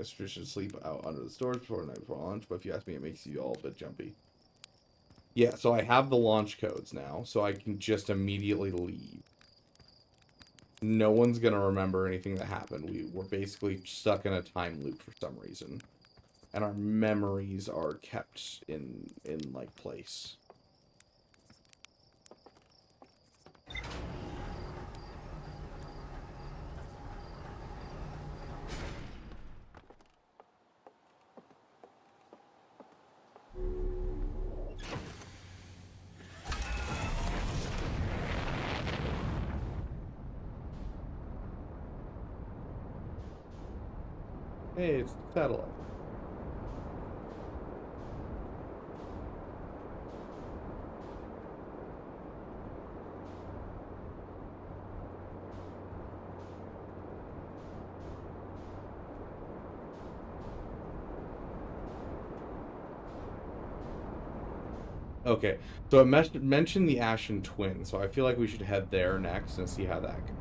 Should sleep out under the stores before night before launch, but if you ask me, it makes you all a bit jumpy. Yeah, so I have the launch codes now, so I can just immediately leave. No one's gonna remember anything that happened. We're basically stuck in a time loop for some reason. And our memories are kept in like, place. Hey, it's the satellite. Okay, so it mentioned the Ashen Twin, so I feel like we should head there next and see how that goes.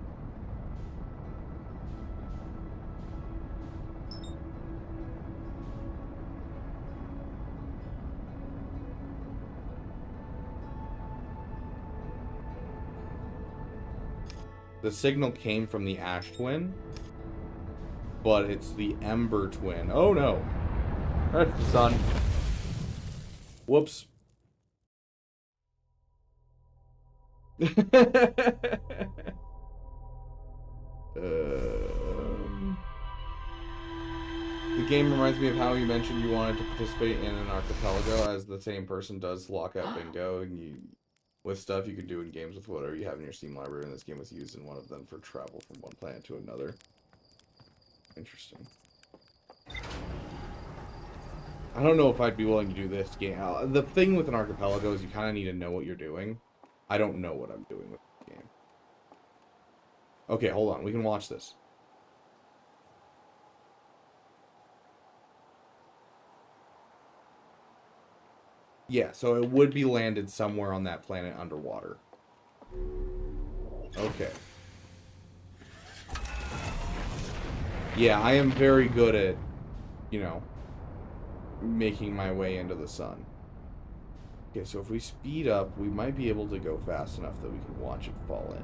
The signal came from the Ash Twin, but it's the Ember Twin. Oh no! That's the sun. Whoops. The game reminds me of how you mentioned you wanted to participate in an archipelago, as the same person does Lockout Bingo, and with stuff you can do in games with whatever you have in your Steam library, and this game was used in one of them for travel from one planet to another. Interesting. I don't know if I'd be willing to do this game. The thing with an archipelago is you kind of need to know what you're doing. I don't know what I'm doing with this game. Okay, hold on. We can watch this. Yeah, so it would be landed somewhere on that planet underwater. Okay. Yeah, I am very good at, you know, making my way into the sun. Okay, so if we speed up, we might be able to go fast enough that we can watch it fall in.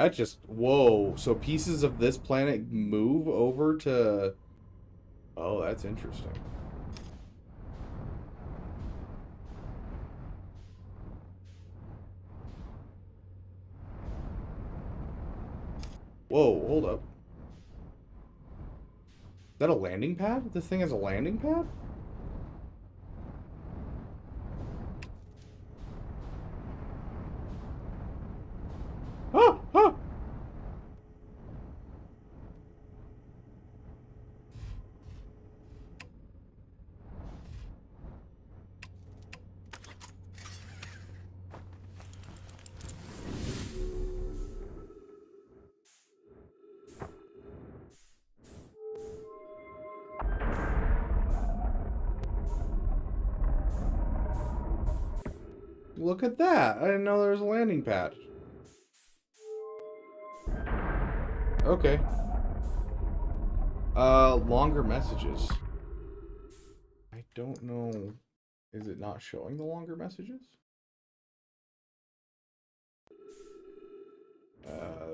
That just... Whoa. So pieces of this planet move over to... Oh, that's interesting. Whoa, hold up. Is that a landing pad? This thing has a landing pad? Ah! Ah! Look at that. I didn't know there was a landing pad. Okay. Longer messages. I don't know. Is it not showing the longer messages?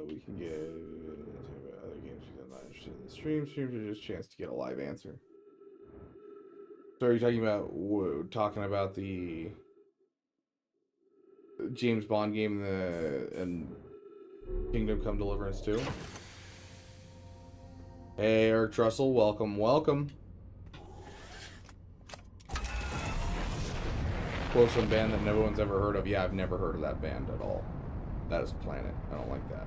We can get other games you're not interested in the stream. Streams are just a chance to get a live answer. So are you talking about the James Bond game and Kingdom Come Deliverance 2? Hey, Eric Trussell, welcome, welcome. Quote some band that no one's ever heard of. Yeah, I've never heard of that band at all. That is Planet. I don't like that.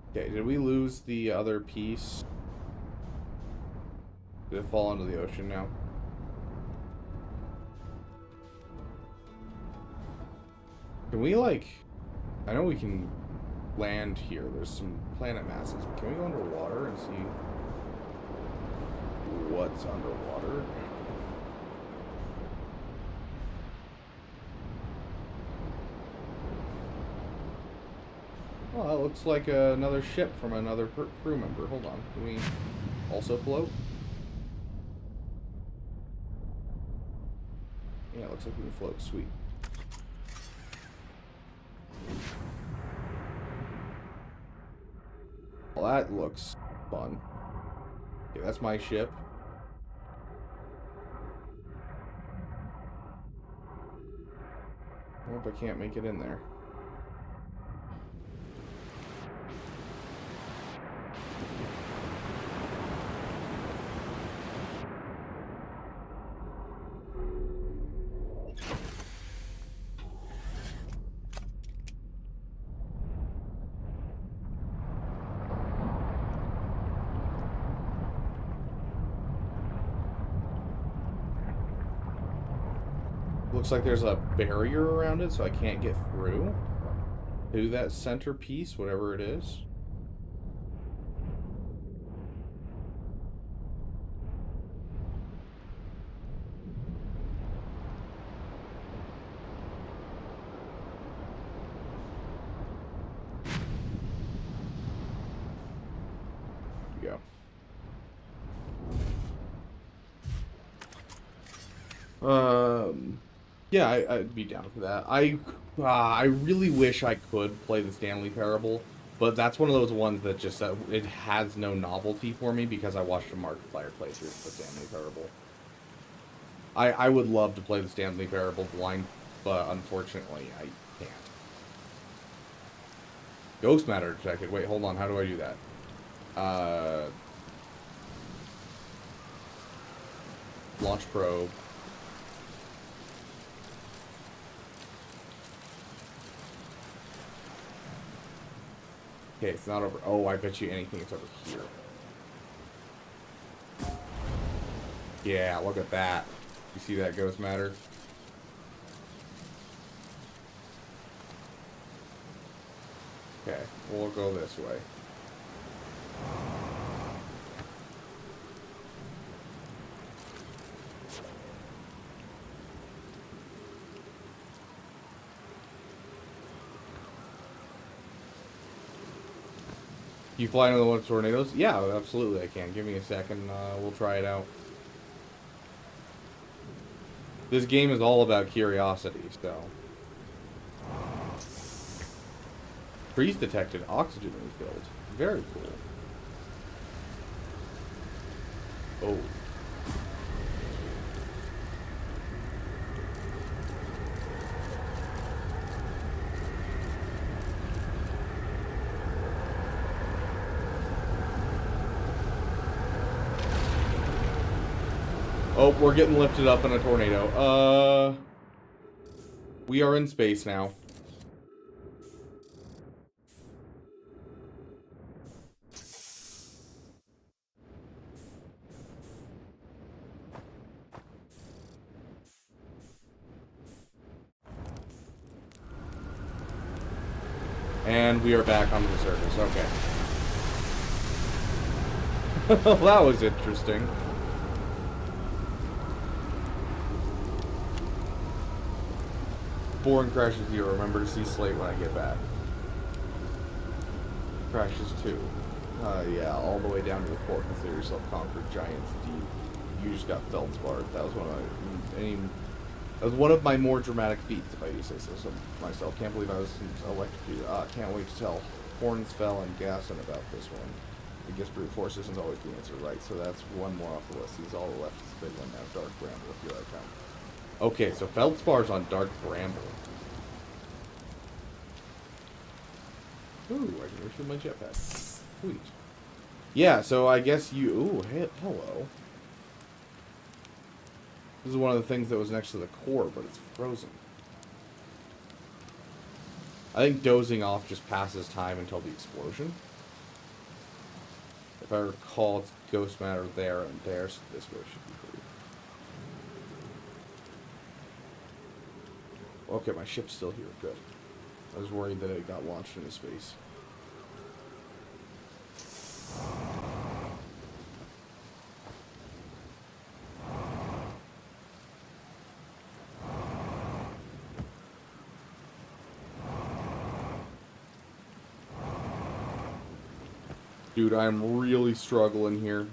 Okay, did we lose the other piece? Did it fall into the ocean now? Can we, like... I know we can land here. There's some planet masses. Can we go underwater and see what's underwater? Well, that looks like another ship from another crew member. Hold on. Can we also float? Yeah, it looks like we can float. Sweet. Well, that looks fun. Okay, that's my ship. I hope I can't make it in there. Looks like there's a barrier around it, so I can't get through to that centerpiece, whatever it is. There you go. Yeah, I'd be down for that. I really wish I could play the Stanley Parable, but that's one of those ones that just it has no novelty for me because I watched a Markiplier playthrough of the Stanley Parable. I would love to play the Stanley Parable blind, but unfortunately I can't. Ghost matter detected. Wait, hold on. How do I do that? Launch probe. Okay, it's not over. Oh, I bet you anything it's over here. Yeah, look at that. You see that ghost matter? Okay, we'll go this way. You fly into the one of tornadoes? Yeah, absolutely I can. Give me a second. We'll try it out. This game is all about curiosity, so. Freeze detected. Oxygen refilled. Very cool. Oh. Oh, we're getting lifted up in a tornado. We are in space now. And we are back onto the surface. Okay. Well, that was interesting. Boring crashes 0. Remember to see Slate when I get back. Crashes 2. Yeah, all the way down to the port. Consider yourself conquered giants deep. You just got feldsparred. That was one of my more dramatic feats, if I do say so myself. Can't believe I was electrocuted. Can't wait to tell. Horns fell and gassing about this one. I guess brute force isn't always the answer, right? So that's one more off the list. He's all left is the big one now. Dark Bramble, if you like him. Okay, so feldspar's on Dark Bramble. Ooh, I can refill my jetpack. Sweet. Yeah, so I guess you... Ooh, hey, hello. This is one of the things that was next to the core, but it's frozen. I think dozing off just passes time until the explosion. If I recall, it's ghost matter there and there, so this way should be free. Okay, my ship's still here. Good. I was worried that it got launched into space. Dude, I'm really struggling here.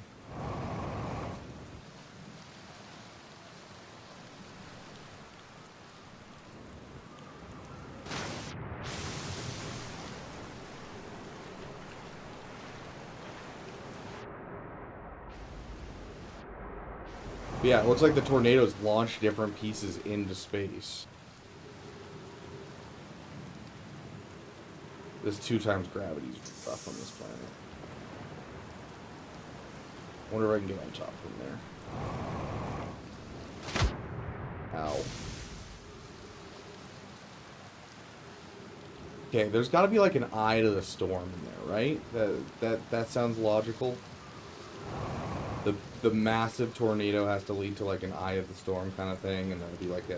Yeah, it looks like the tornadoes launch different pieces into space. There's 2 times gravity's rough on this planet. Wonder if I can get on top from there. Ow. Okay, there's got to be like an eye to the storm in there, right? That sounds logical. The massive tornado has to lead to like an eye of the storm kind of thing, and there'll be like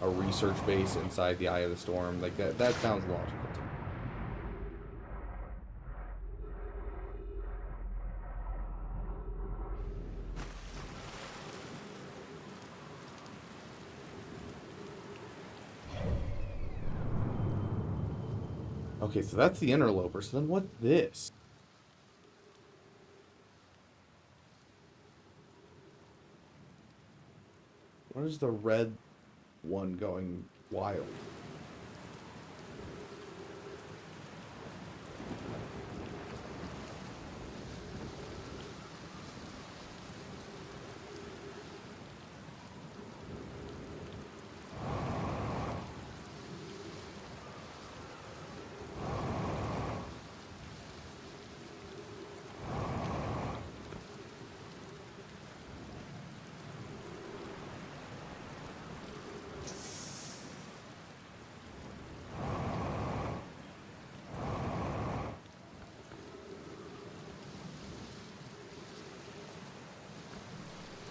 a research base inside the eye of the storm. Like that sounds logical to me. Okay, so that's the interloper. So then what's this? What is the red one going wild?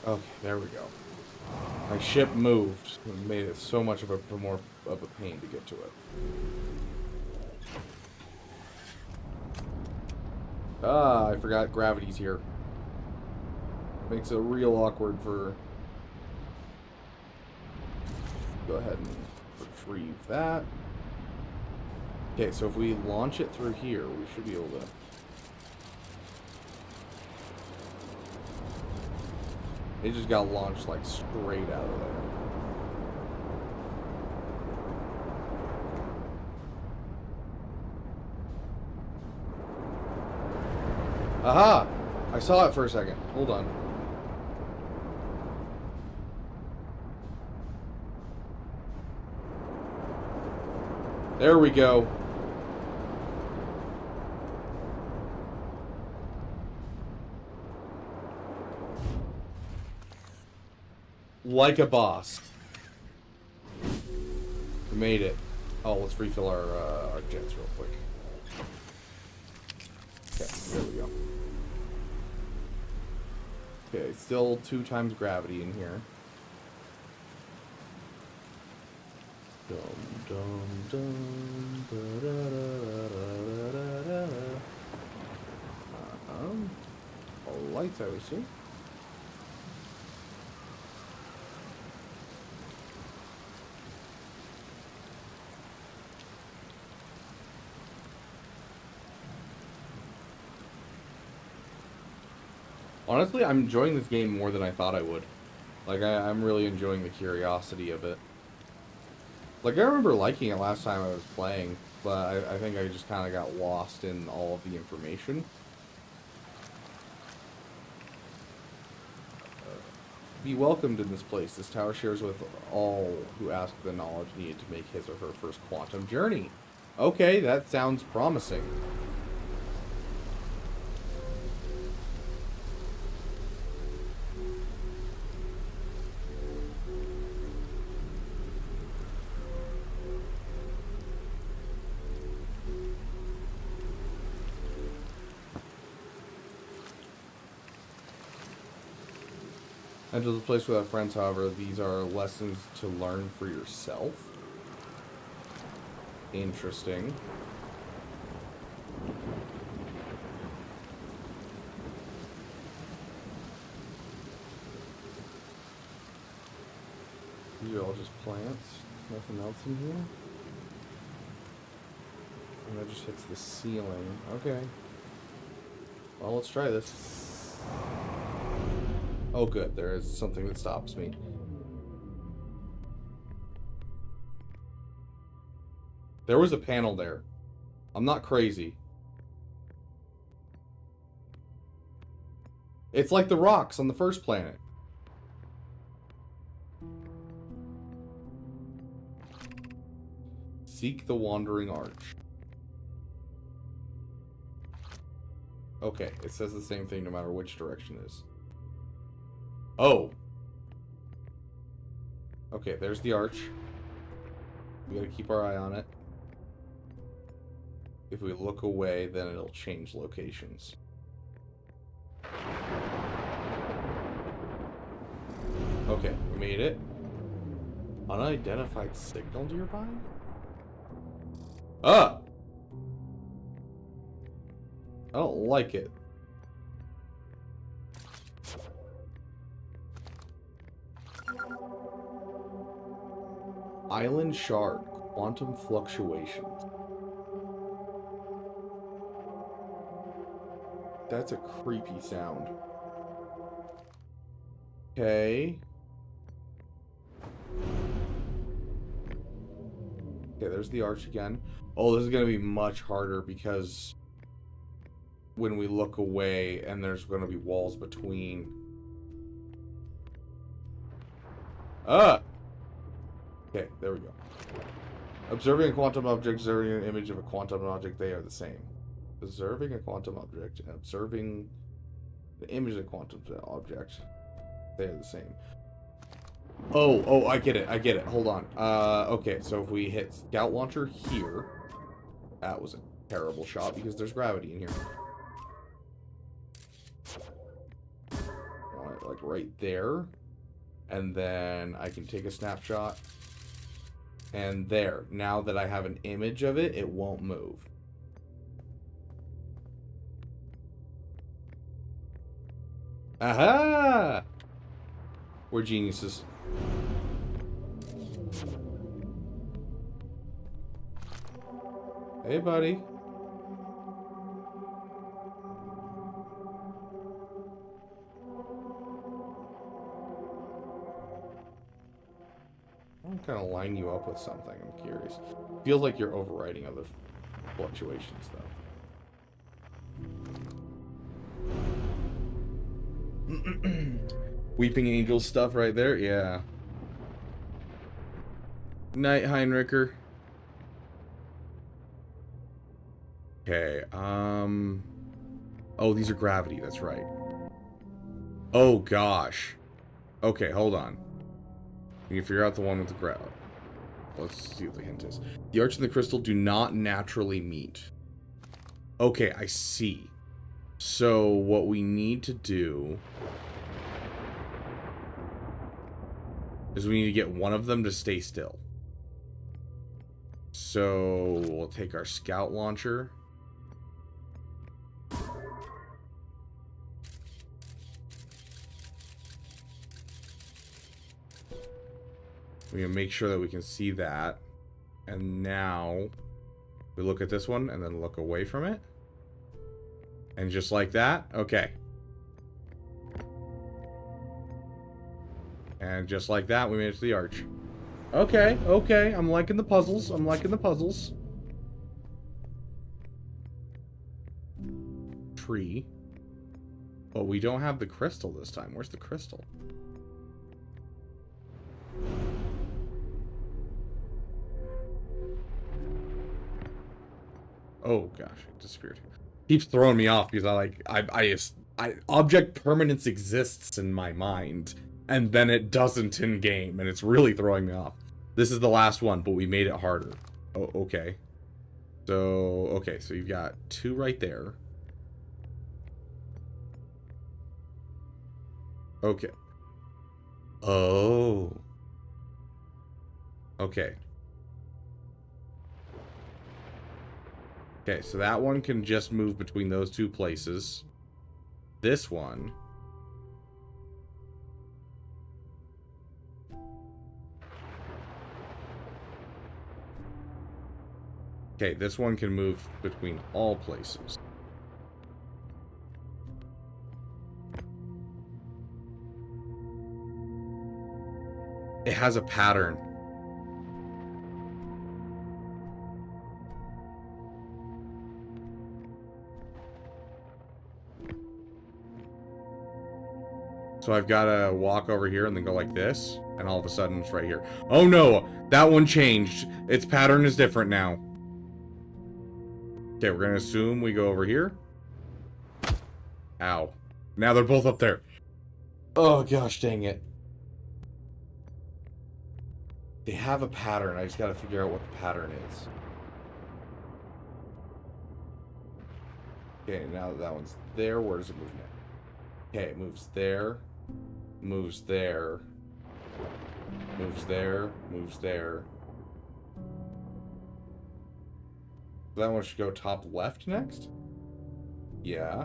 Okay, there we go. My ship moved. It made it so much of a more of a pain to get to it. Ah, I forgot gravity's here. Makes it real awkward for... Go ahead and retrieve that. Okay, so if we launch it through here, we should be able to... It just got launched like straight out of there. Aha! I saw it for a second. Hold on. There we go. Like a boss. We made it. Oh, let's refill our jets real quick. Okay, there we go. Okay, still 2 times gravity in here. Dum dum dum da da da da da da. All lights, I assume. Honestly, I'm enjoying this game more than I thought I would. Like, I'm really enjoying the curiosity of it. Like, I remember liking it last time I was playing, but I think I just kind of got lost in all of the information. Be welcomed in this place. This tower shares with all who ask the knowledge needed to make his or her first quantum journey. Okay, that sounds promising. Enter the place without friends, however, these are lessons to learn for yourself. Interesting. These are all just plants. Nothing else in here. And that just hits the ceiling. Okay. Well, let's try this. Oh good, there is something that stops me. There was a panel there. I'm not crazy. It's like the rocks on the first planet. Seek the Wandering Arch. Okay, it says the same thing no matter which direction it is. Oh. Okay, there's the arch. We gotta keep our eye on it. If we look away, then it'll change locations. Okay, we made it. Unidentified signal nearby? Ah! I don't like it. Island Shard, quantum fluctuations. That's a creepy sound. Okay. Okay, there's the arch again. Oh, this is going to be much harder because when we look away and there's going to be walls between. Ah! Okay, there we go. Observing a quantum object, observing an image of a quantum object, they are the same. Observing a quantum object and observing the image of a quantum object, they are the same. Oh, I get it. Hold on. Okay, so if we hit Scout Launcher here, that was a terrible shot because there's gravity in here. I want it like right there, and then I can take a snapshot. And there, now that I have an image of it, it won't move. Aha! We're geniuses. Hey, buddy. I'm kind of line you up with something. I'm curious. Feels like you're overriding other fluctuations, though. Weeping Angel stuff right there, yeah. Night, Heinricher. Okay, oh, these are gravity, that's right. Oh, gosh. Okay, hold on. We can figure out the one with the gravity. Let's see what the hint is. The arch and the crystal do not naturally meet. Okay, I see. So, what we need to do is we need to get one of them to stay still. So, we'll take our scout launcher. We can make sure that we can see that. And now, we look at this one and then look away from it. And just like that, okay. And just like that, we made it to the arch. Okay, okay, I'm liking the puzzles. I'm liking the puzzles. Tree. But we don't have the crystal this time. Where's the crystal? Oh gosh, it disappeared. Keeps throwing me off because I object permanence exists in my mind, and then it doesn't in game, and it's really throwing me off. This is the last one, but we made it harder. Oh, okay. So you've got two right there. Okay. Oh. Okay. Okay, so that one can just move between those two places. This one... Okay, this one can move between all places. It has a pattern. So I've got to walk over here and then go like this, and all of a sudden it's right here. Oh no! That one changed. Its pattern is different now. Okay, we're going to assume we go over here. Ow. Now they're both up there. Oh gosh, dang it. They have a pattern. I just got to figure out what the pattern is. Okay, now that one's there, where does it move now? Okay, it moves there. Moves there. Moves there. Moves there. That one should go top left next? Yeah.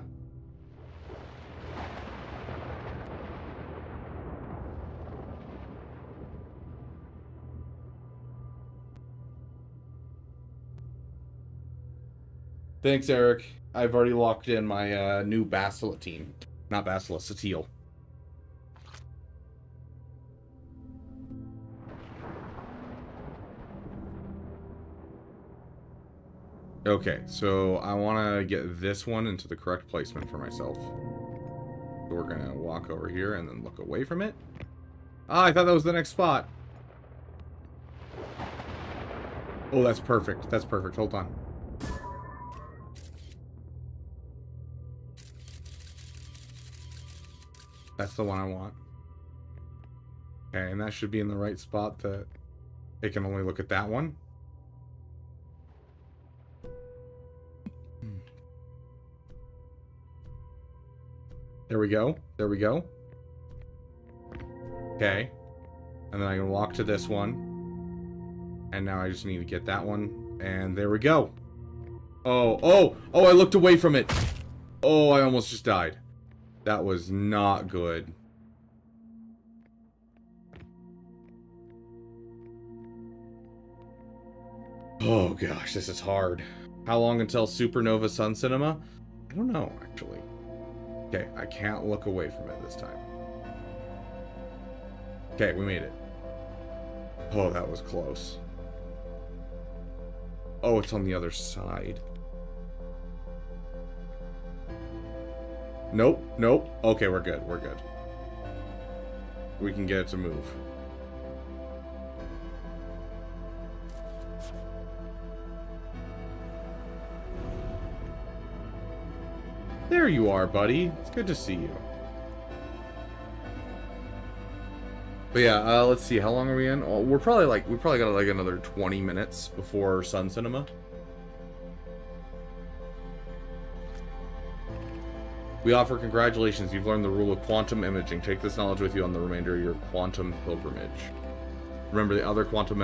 Thanks, Eric. I've already locked in my new Basilisk team. Not Basilisk, Satile. Okay, so I want to get this one into the correct placement for myself. So we're going to walk over here and then look away from it. Ah, I thought that was the next spot. Oh, that's perfect. That's perfect. Hold on. That's the one I want. Okay, and that should be in the right spot that it can only look at that one. There we go. There we go. Okay. And then I can walk to this one. And now I just need to get that one. And there we go. Oh, I looked away from it. Oh, I almost just died. That was not good. Oh gosh, this is hard. How long until Supernova Sun Cinema? I don't know, actually. Okay, I can't look away from it this time. Okay, we made it. Oh, that was close. Oh, it's on the other side. Nope, nope. Okay, we're good, we're good. We can get it to move. There you are, buddy. It's good to see you. But yeah, let's see. How long are we in? Oh, we probably got like another 20 minutes before Sun Cinema. We offer congratulations. You've learned the rule of quantum imaging. Take this knowledge with you on the remainder of your quantum pilgrimage. Remember, the other quantum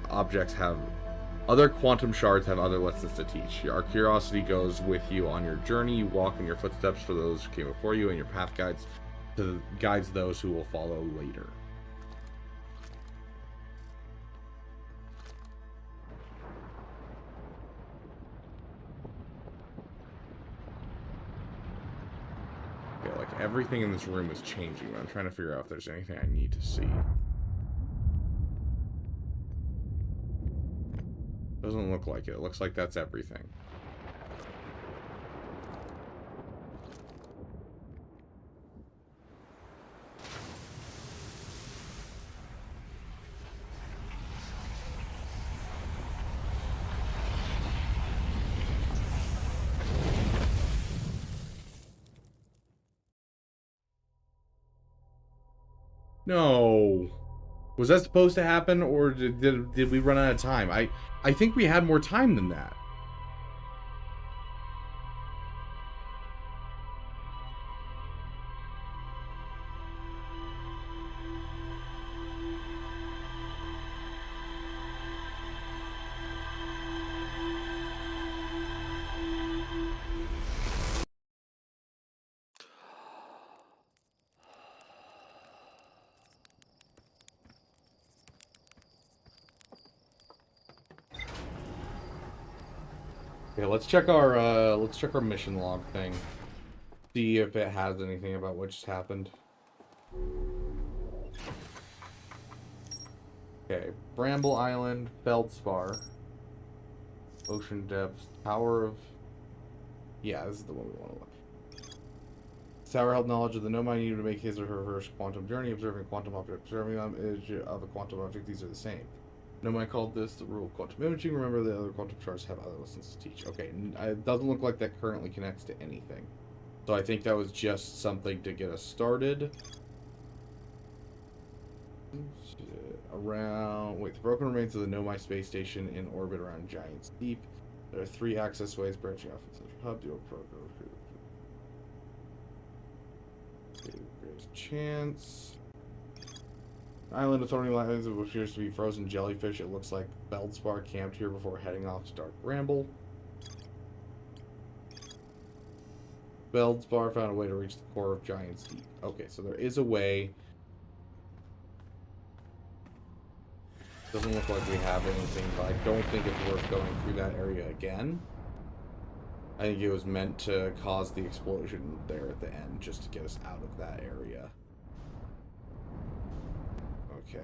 objects have... Other quantum shards have other lessons to teach. Our curiosity goes with you on your journey. You walk in your footsteps for those who came before you, and your path guides those who will follow later. Okay, like everything in this room is changing. I'm trying to figure out if there's anything I need to see. Doesn't look like it. It looks like that's everything. No. Was that supposed to happen, or did we run out of time? I think we had more time than that. Okay, let's check our mission log thing. See if it has anything about what just happened. Okay, Bramble Island, Feldspar, Ocean Depths, Tower of... Yeah, this is the one we want to look. Tower held knowledge of the nomai needed to make his or her first quantum journey, observing quantum object, observing image of a quantum object. These are the same. Nomai called this the rule of quantum imaging. Remember, the other quantum shards have other lessons to teach. Okay, it doesn't look like that currently connects to anything. So I think that was just something to get us started. Wait, the broken remains of the Nomai space station in orbit around Giant's Deep. There are 3 access ways branching off the central hub. Dual program. Greatest chance. Island of Thorny Lands, which appears to be frozen jellyfish. It looks like Feldspar camped here before heading off to Dark Bramble. Feldspar found a way to reach the core of Giant's Deep. Okay, so there is a way. Doesn't look like we have anything, but I don't think it's worth going through that area again. I think it was meant to cause the explosion there at the end, just to get us out of that area. Okay,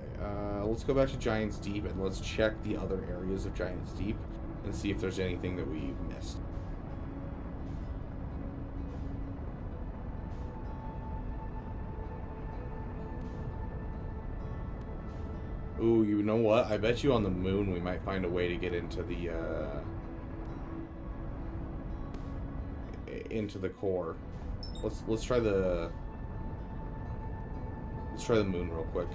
let's go back to Giant's Deep and let's check the other areas of Giant's Deep and see if there's anything that we missed. Ooh, you know what? I bet you on the moon we might find a way to get into the core. Let's try the moon real quick.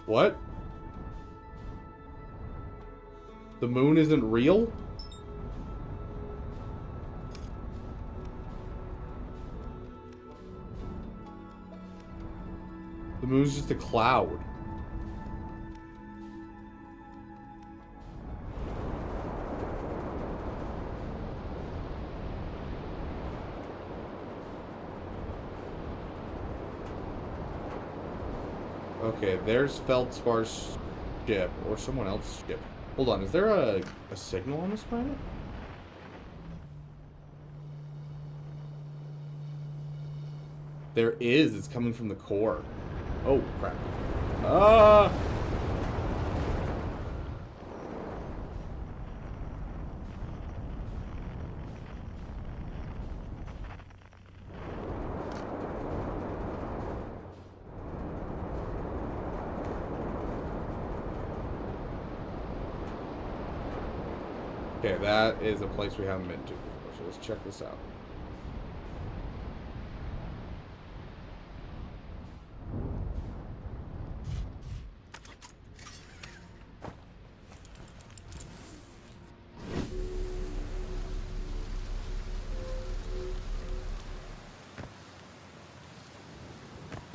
What? The moon isn't real? The moon's just a cloud. Okay, there's Feldspar's ship, or someone else's ship. Hold on, is there a signal on this planet? There is, it's coming from the core. Oh, crap. Ah! Okay, that is a place we haven't been to before, so let's check this out.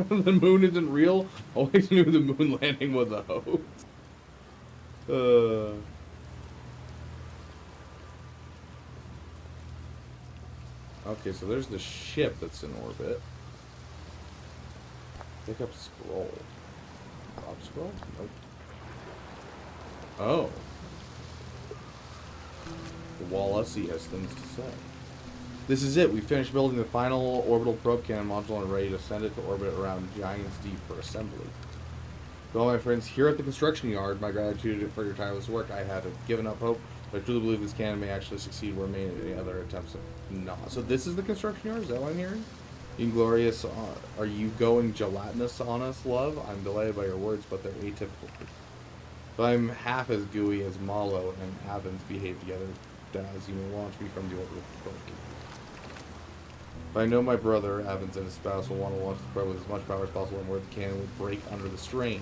The moon isn't real? Always knew the moon landing was a hoax. Okay, so there's the ship that's in orbit. Pick up scroll. Drop scroll? Nope. Oh. The Wall-Ussie has things to say. This is it. We finished building the final orbital probe cannon module and are ready to send it to orbit around Giants Deep for assembly. To all my friends here at the construction yard, my gratitude for your tireless work. I had given up hope, but I truly believe this cannon may actually succeed where many of the other attempts have not. So this is the construction yard? Is that what I'm hearing? Inglorious, are you going gelatinous on us, love? I'm delighted by your words, but they're atypical. But I'm half as gooey as Malo and Athens behave together, as you may launch me from the orbital probe. But I know my brother, Evans, and his spouse will want to launch the probe with as much power as possible and where the cannon will break under the strain.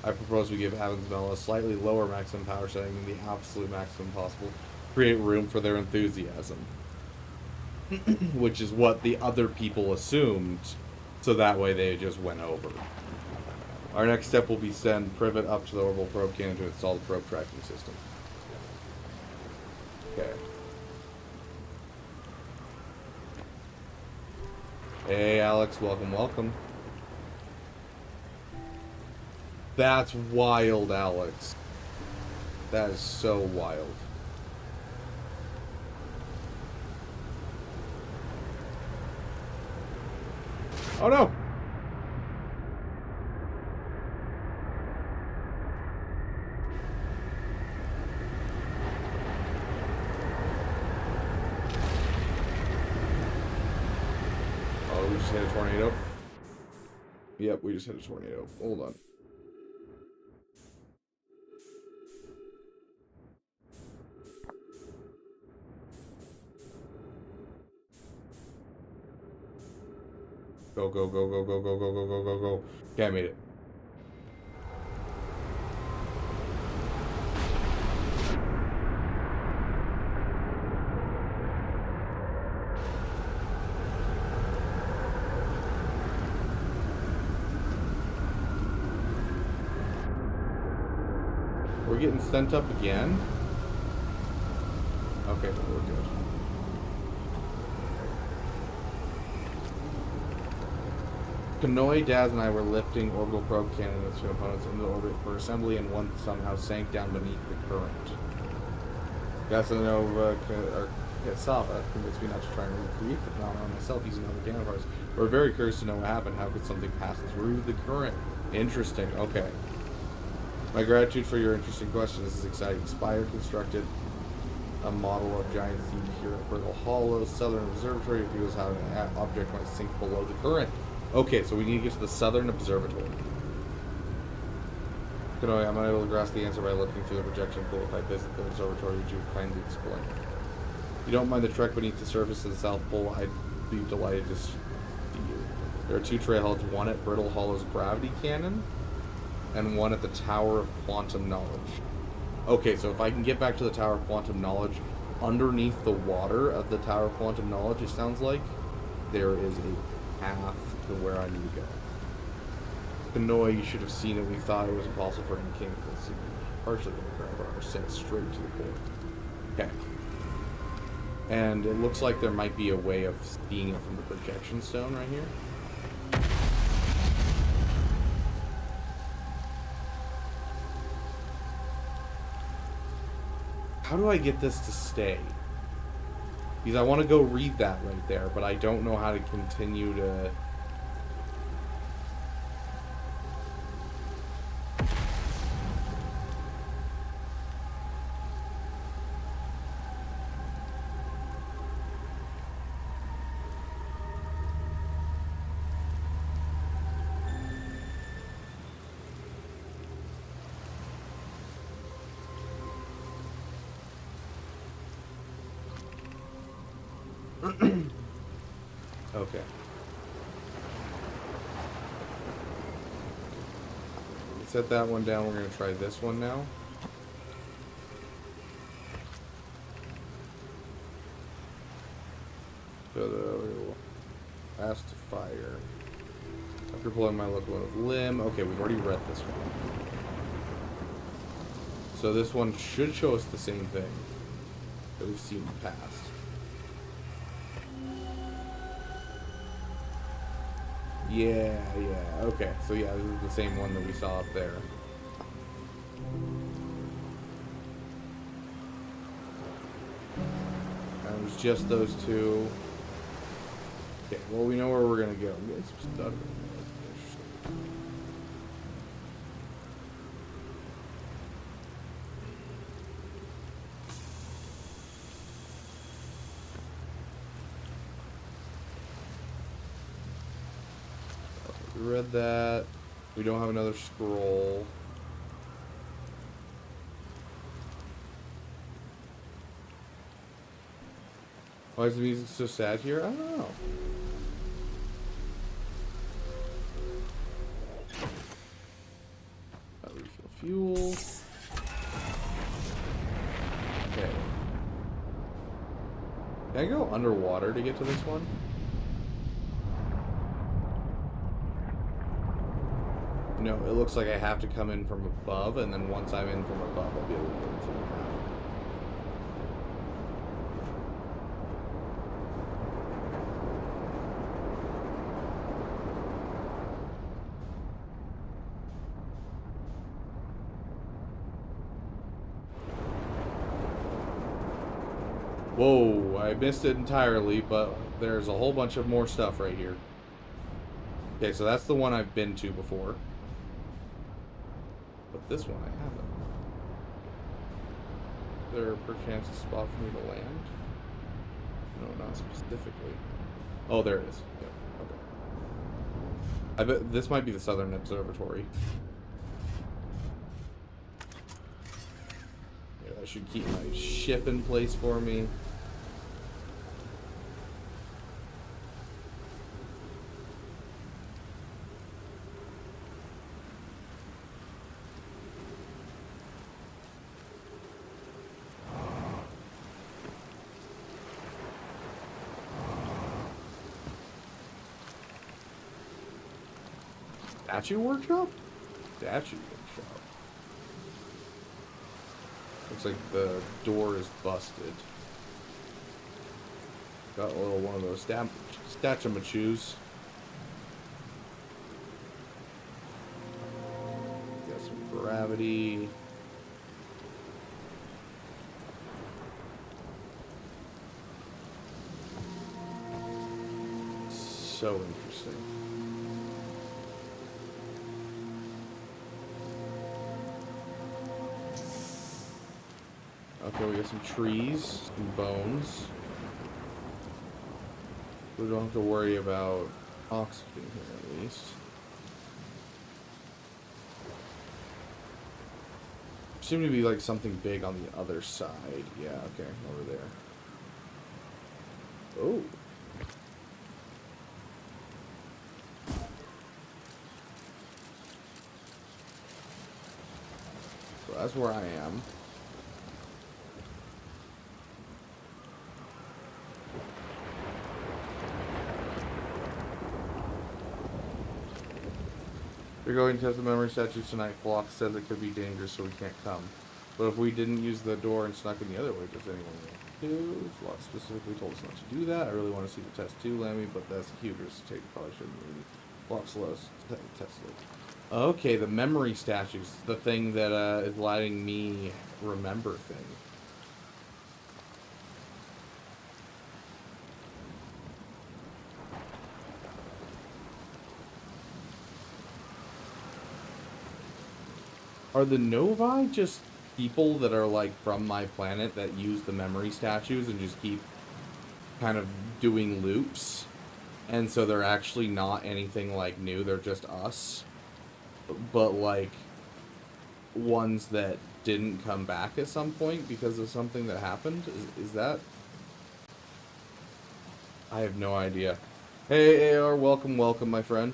I propose we give Evans and Mel a slightly lower maximum power setting than the absolute maximum possible, create room for their enthusiasm. Which is what the other people assumed, so that way they just went over. Our next step will be send Privet up to the orbital probe cannon to install the probe tracking system. Okay. Hey Alex, welcome, welcome. That's wild, Alex. That is so wild. Oh no! Oh, we just hit a tornado. Yep, we just hit a tornado. Hold on. Go, go, go, go, go, go, go, go, go, go, go. Okay, I made it. We're getting sent up again? Okay, we're good. Kanoi, Daz, and I were lifting orbital probe cannon and its components into orbit for assembly, and one somehow sank down beneath the current. Casanova or Cassava convinced me not to try and recreate the phenomenon myself using other counterparts. We're very curious to know what happened. How could something pass through the current? Interesting. Okay. My gratitude for your interesting question. This is exciting. Spire constructed a model of giant sea here at Brittle Hollow, Southern Observatory. It reveals how an object might sink below the current. Okay, so we need to get to the Southern Observatory. Kanoi, I'm unable to grasp the answer by looking through the projection pool. If I visit the observatory, would you kindly explain? If you don't mind the trek beneath the surface of the South Pole, I'd be delighted to see you. There are two trailheads, one at Brittle Hollow's gravity cannon, and one at the Tower of Quantum Knowledge. Okay, so if I can get back to the Tower of Quantum Knowledge, underneath the water of the Tower of Quantum Knowledge, it sounds like, there is a path to where I need to go. Kanoi, you should have seen it. We thought it was impossible for any chemical to partially in the ground, but are sent straight to the core. Okay. And it looks like there might be a way of seeing it from the projection stone right here. How do I get this to stay? Because I want to go read that right there, but I don't know how to continue to... Okay. Set that one down. We're going to try this one now. So the ask to fire. After pulling my locomotive limb. Okay, we've already read this one. So this one should show us the same thing that we've seen in the past. Yeah, okay. So yeah, this is the same one that we saw up there. And it was just those two. Okay, well we know where we're gonna go. I'm getting some stuff. We read that. We don't have another scroll. Why is the music so sad here? I don't know. Refill fuel. Okay. Can I go underwater to get to this one? No, it looks like I have to come in from above, and then once I'm in from above, I'll be able to get into the ground. Whoa, I missed it entirely, but there's a whole bunch of more stuff right here. Okay, so that's the one I've been to before. But this one I haven't. Is there perchance a spot for me to land? No, not specifically. Oh, there it is. Yep, okay. I bet this might be the Southern Observatory. Yeah, that should keep my ship in place for me. Statue workshop? Statue workshop. Looks like the door is busted. Got a little one of those statue machus. Got some gravity. So interesting. Okay, we got some trees, some bones. We don't have to worry about oxygen here, at least. Seems to be like something big on the other side. Yeah, okay, over there. Oh. So that's where I am. We're going to test the memory statues tonight. Flock says it could be dangerous, so we can't come. But if we didn't use the door and snuck in the other way, does anyone want to do? Flock specifically told us not to do that. I really want to see the test too, Lammy, but that's a huge risk to take. Probably shouldn't really. Flock slows test it. Okay, the memory statues. The thing that is letting me remember things. Are the Novi just people that are, like, from my planet that use the memory statues and just keep kind of doing loops? And so they're actually not anything, like, new. They're just us. But, like, ones that didn't come back at some point because of something that happened? Is that... I have no idea. Hey, AR, welcome, my friend.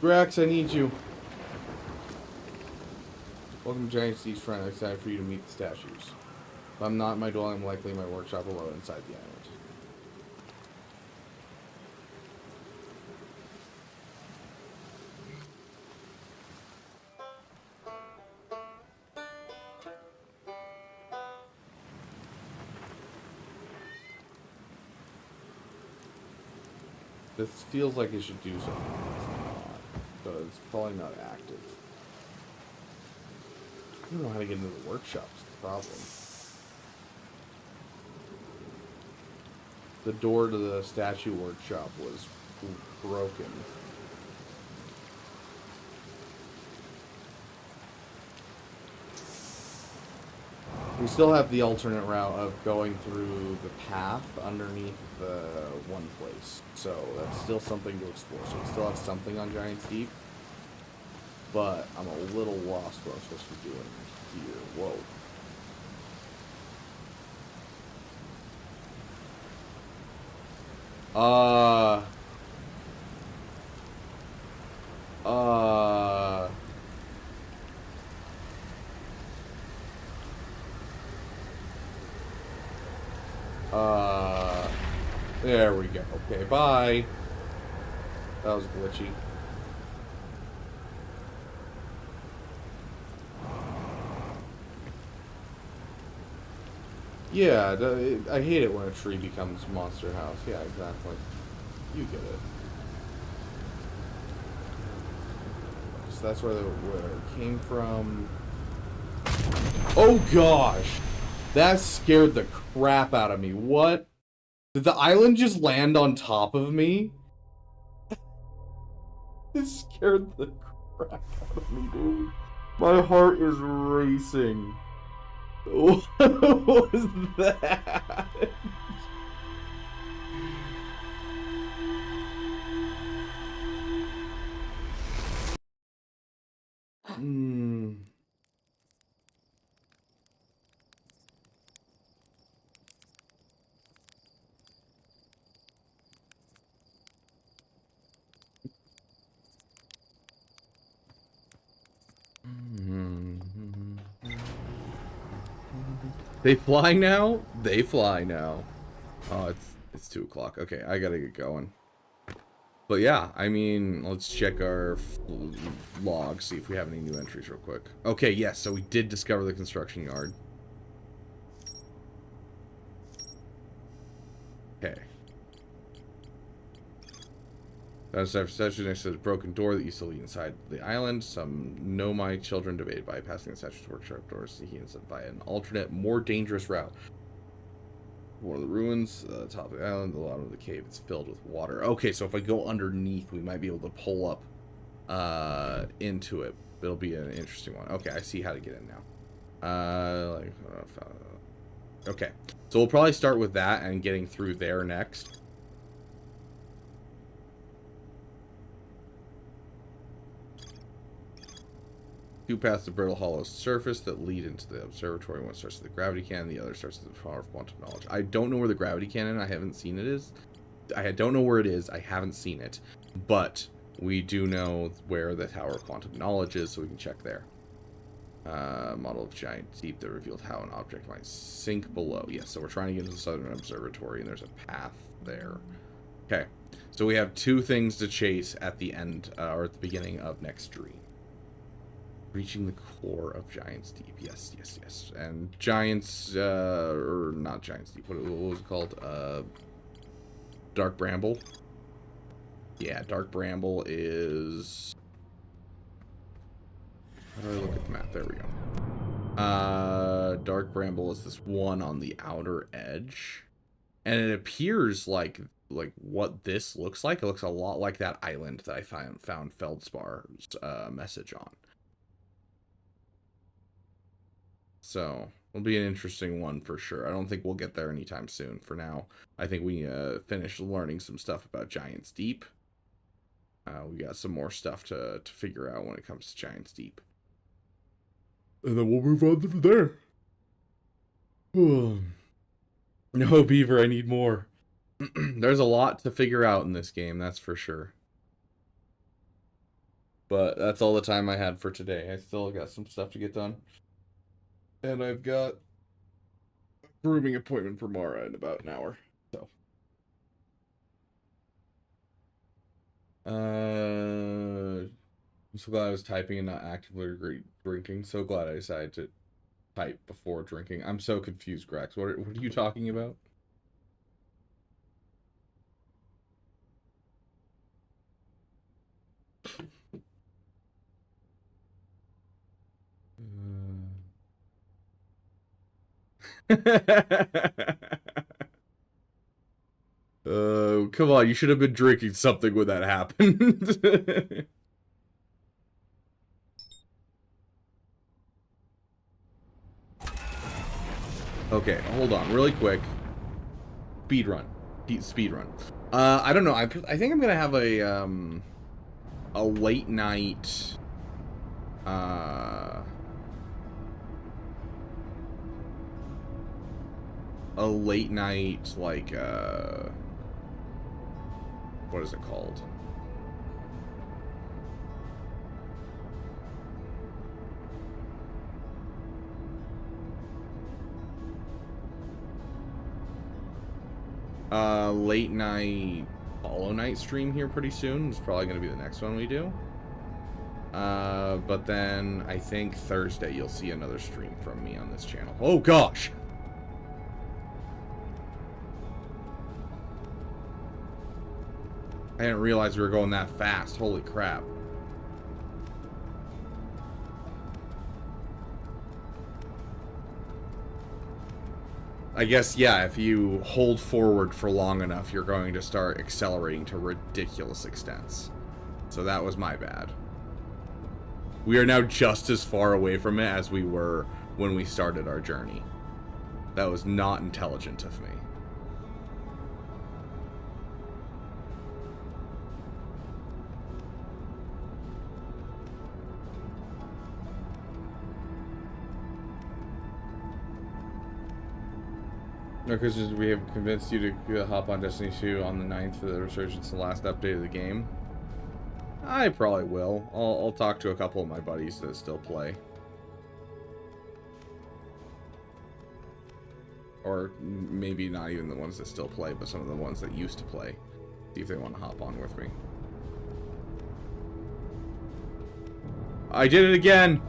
Grax, I need you. Welcome to Giant Steve's friend. I'm excited for you to meet the statues. If I'm not in my dwelling, I'm likely in my workshop below inside the island. This feels like it should do something. But it's probably not active. I don't know how to get into the workshop, is the problem. The door to the statue workshop was broken. We still have the alternate route of going through the path underneath the one place. So that's still something to explore. So we still have something on Giant's Deep. But I'm a little lost what I'm supposed to be doing here. Whoa. There we go. Okay, bye. That was glitchy. Yeah, I hate it when a tree becomes Monster House. Yeah, exactly. You get it. So that's where it came from. Oh gosh! That scared the crap out of me. What? Did the island just land on top of me? It scared the crap out of me, dude. My heart is racing. What was that? They fly now? They fly now. Oh, it's 2 o'clock. Okay, I gotta get going. But yeah, I mean, let's check our log, see if we have any new entries real quick. Okay, yes, so we did discover the construction yard. Okay. That's after statue next to the broken door that used to lead inside the island. Some Nomai children debated bypassing the statue's workshop doors, seeking instead via an alternate, more dangerous route. One of the ruins, top of the island, the bottom of the cave is filled with water. Okay, so if I go underneath, we might be able to pull up into it. It'll be an interesting one. Okay, I see how to get in now. Okay, so we'll probably start with that and getting through there next. Two paths to Brittle Hollow's surface that lead into the observatory. One starts at the gravity cannon, the other starts at the Tower of Quantum Knowledge. I don't know where the gravity cannon, I haven't seen it is. I don't know where it is, I haven't seen it. But we do know where the Tower of Quantum Knowledge is, so we can check there. Model of Giant Deep that revealed how an object might sink below. Yes, so we're trying to get into the Southern Observatory, and there's a path there. Okay, so we have 2 things to chase at the end, or at the beginning of next dream. Reaching the core of Giant's Deep. Yes, yes, yes. And Giant's, or not Giant's Deep. What was it called? Dark Bramble. Yeah, Dark Bramble is... How do I look at the map? There we go. Dark Bramble is this one on the outer edge. And it appears like what this looks like. It looks a lot like that island that I found Feldspar's message on. So, it'll be an interesting one for sure. I don't think we'll get there anytime soon. For now, I think we finished learning some stuff about Giant's Deep. We got some more stuff to figure out when it comes to Giant's Deep. And then we'll move on from there. No, Beaver, I need more. There's a lot to figure out in this game, that's for sure. But that's all the time I had for today. I still got some stuff to get done. And I've got a grooming appointment for Mara in about an hour. So. I'm so glad I was typing and not actively drinking. So glad I decided to type before drinking. I'm so confused, Grex. What are you talking about? Come on, you should have been drinking something when that happened. Okay, hold on, really quick. Speedrun. I don't know. I think I'm gonna have a late night. A late night, like, what is it called? Late night Hollow Knight stream here pretty soon. It's probably going to be the next one we do. But then I think Thursday you'll see another stream from me on this channel. Oh gosh! I didn't realize we were going that fast. Holy crap. I guess, yeah, if you hold forward for long enough, you're going to start accelerating to ridiculous extents. So that was my bad. We are now just as far away from it as we were when we started our journey. That was not intelligent of me. No, because we have convinced you to hop on Destiny 2 on the 9th for the Resurgence, the last update of the game. I probably will. I'll talk to a couple of my buddies that still play. Or maybe not even the ones that still play, but some of the ones that used to play. See if they want to hop on with me. I did it again!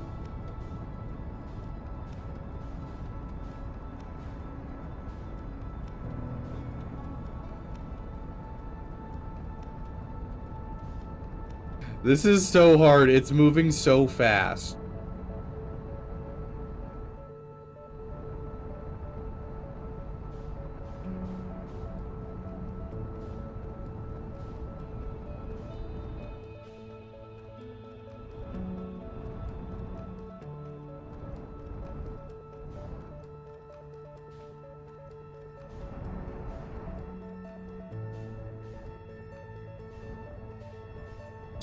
This is so hard. It's moving so fast.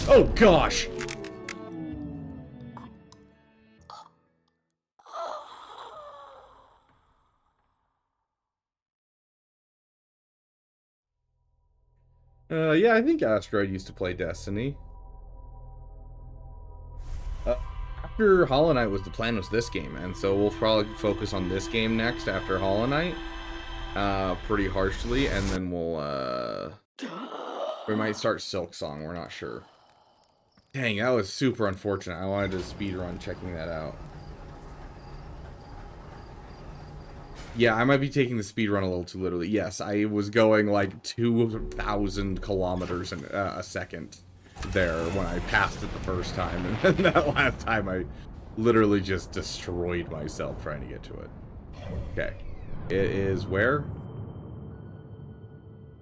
Oh gosh! Yeah, I think Asteroid used to play Destiny. After Hollow Knight the plan was this game, and so we'll probably focus on this game next after Hollow Knight. Pretty harshly, and then we'll, we might start Silk Song, we're not sure. Dang, that was super unfortunate. I wanted to speedrun checking that out. Yeah, I might be taking the speedrun a little too literally. Yes, I was going like 2,000 kilometers a second there when I passed it the first time. And then that last time I literally just destroyed myself trying to get to it. Okay. It is where?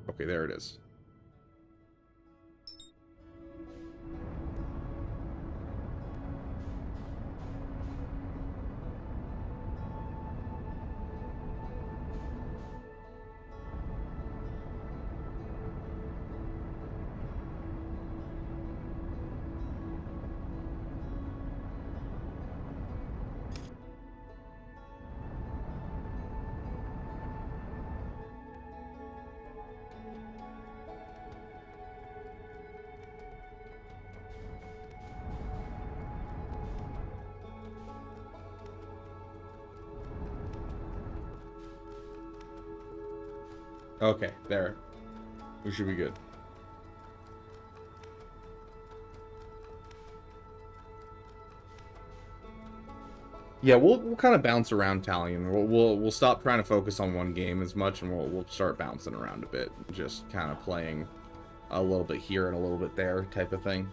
Okay, there it is. Okay, there. We should be good. Yeah, we'll kind of bounce around Talion. We'll stop trying to focus on one game as much, and we'll start bouncing around a bit, just kind of playing a little bit here and a little bit there type of thing.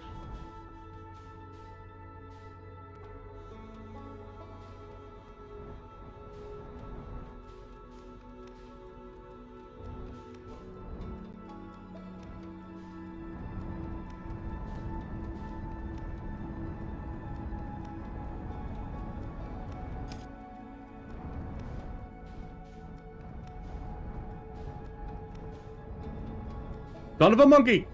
Son of a monkey!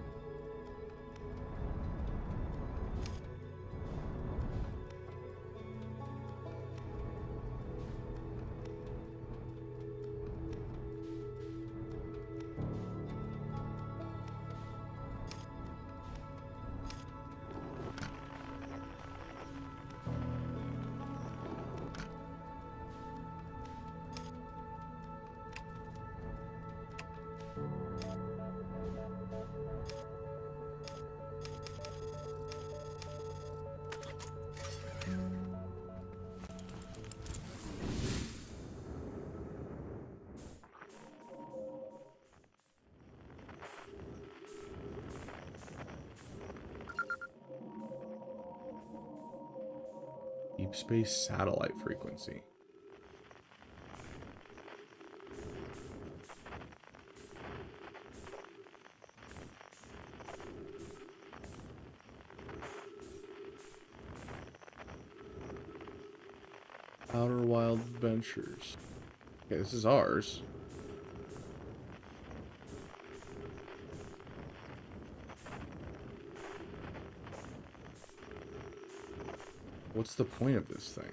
Deep space satellite frequency. Outer Wild Adventures. Okay, this is ours. What's the point of this thing?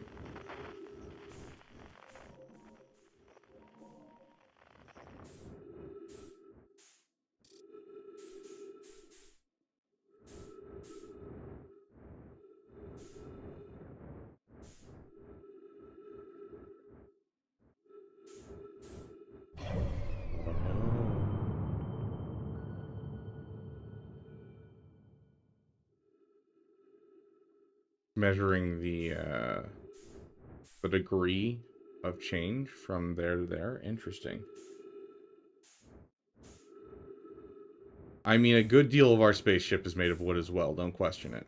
Measuring the degree of change from there to there. Interesting. I mean, a good deal of our spaceship is made of wood as well. Don't question it.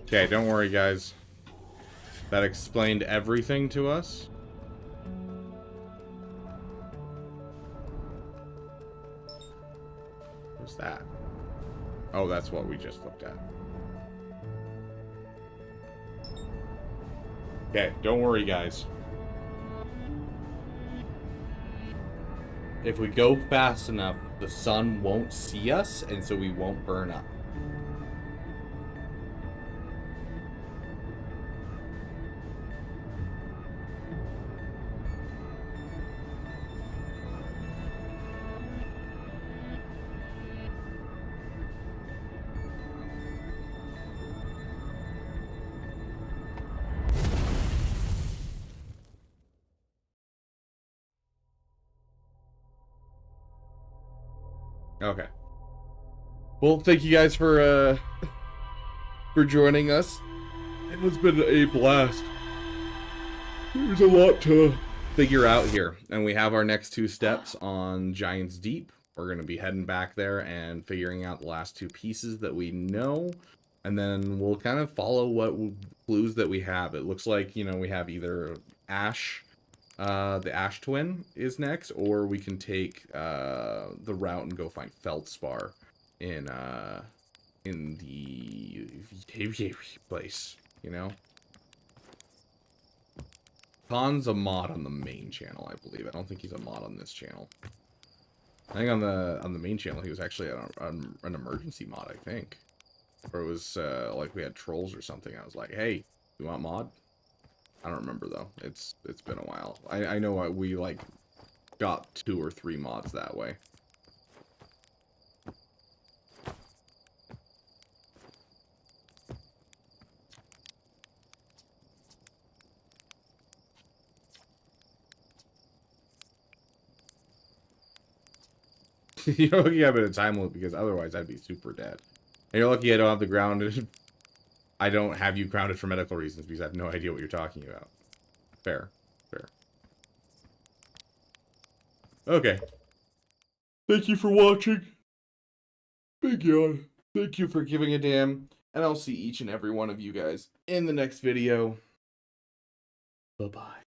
Okay, don't worry, guys. That explained everything to us. What's that? Oh, that's what we just looked at. Okay, don't worry, guys. If we go fast enough, the sun won't see us, and so we won't burn up. Okay. Well, thank you guys for joining us. It has been a blast. There's a lot to figure out here, and we have our next 2 steps on Giant's Deep. We're going to be heading back there and figuring out the last 2 pieces that we know, and then we'll kind of follow what clues that we have. It looks like, you know, we have either Ash, the Ash Twin is next, or we can take the route and go find Feldspar in the place, you know? Khan's a mod on the main channel, I believe. I don't think he's a mod on this channel. I think on the main channel he was actually an emergency mod, I think. Or it was like we had trolls or something. I was like, hey, you want mod? I don't remember though. It's been a while. I know we like got 2 or 3 mods that way. You're lucky I'm in a time loop because otherwise I'd be super dead. And you're lucky I don't have the grounded. I don't have you grounded for medical reasons because I have no idea what you're talking about. Fair. Fair. Okay. Thank you for watching. Big yawn. Thank you for giving a damn. And I'll see each and every one of you guys in the next video. Bye-bye.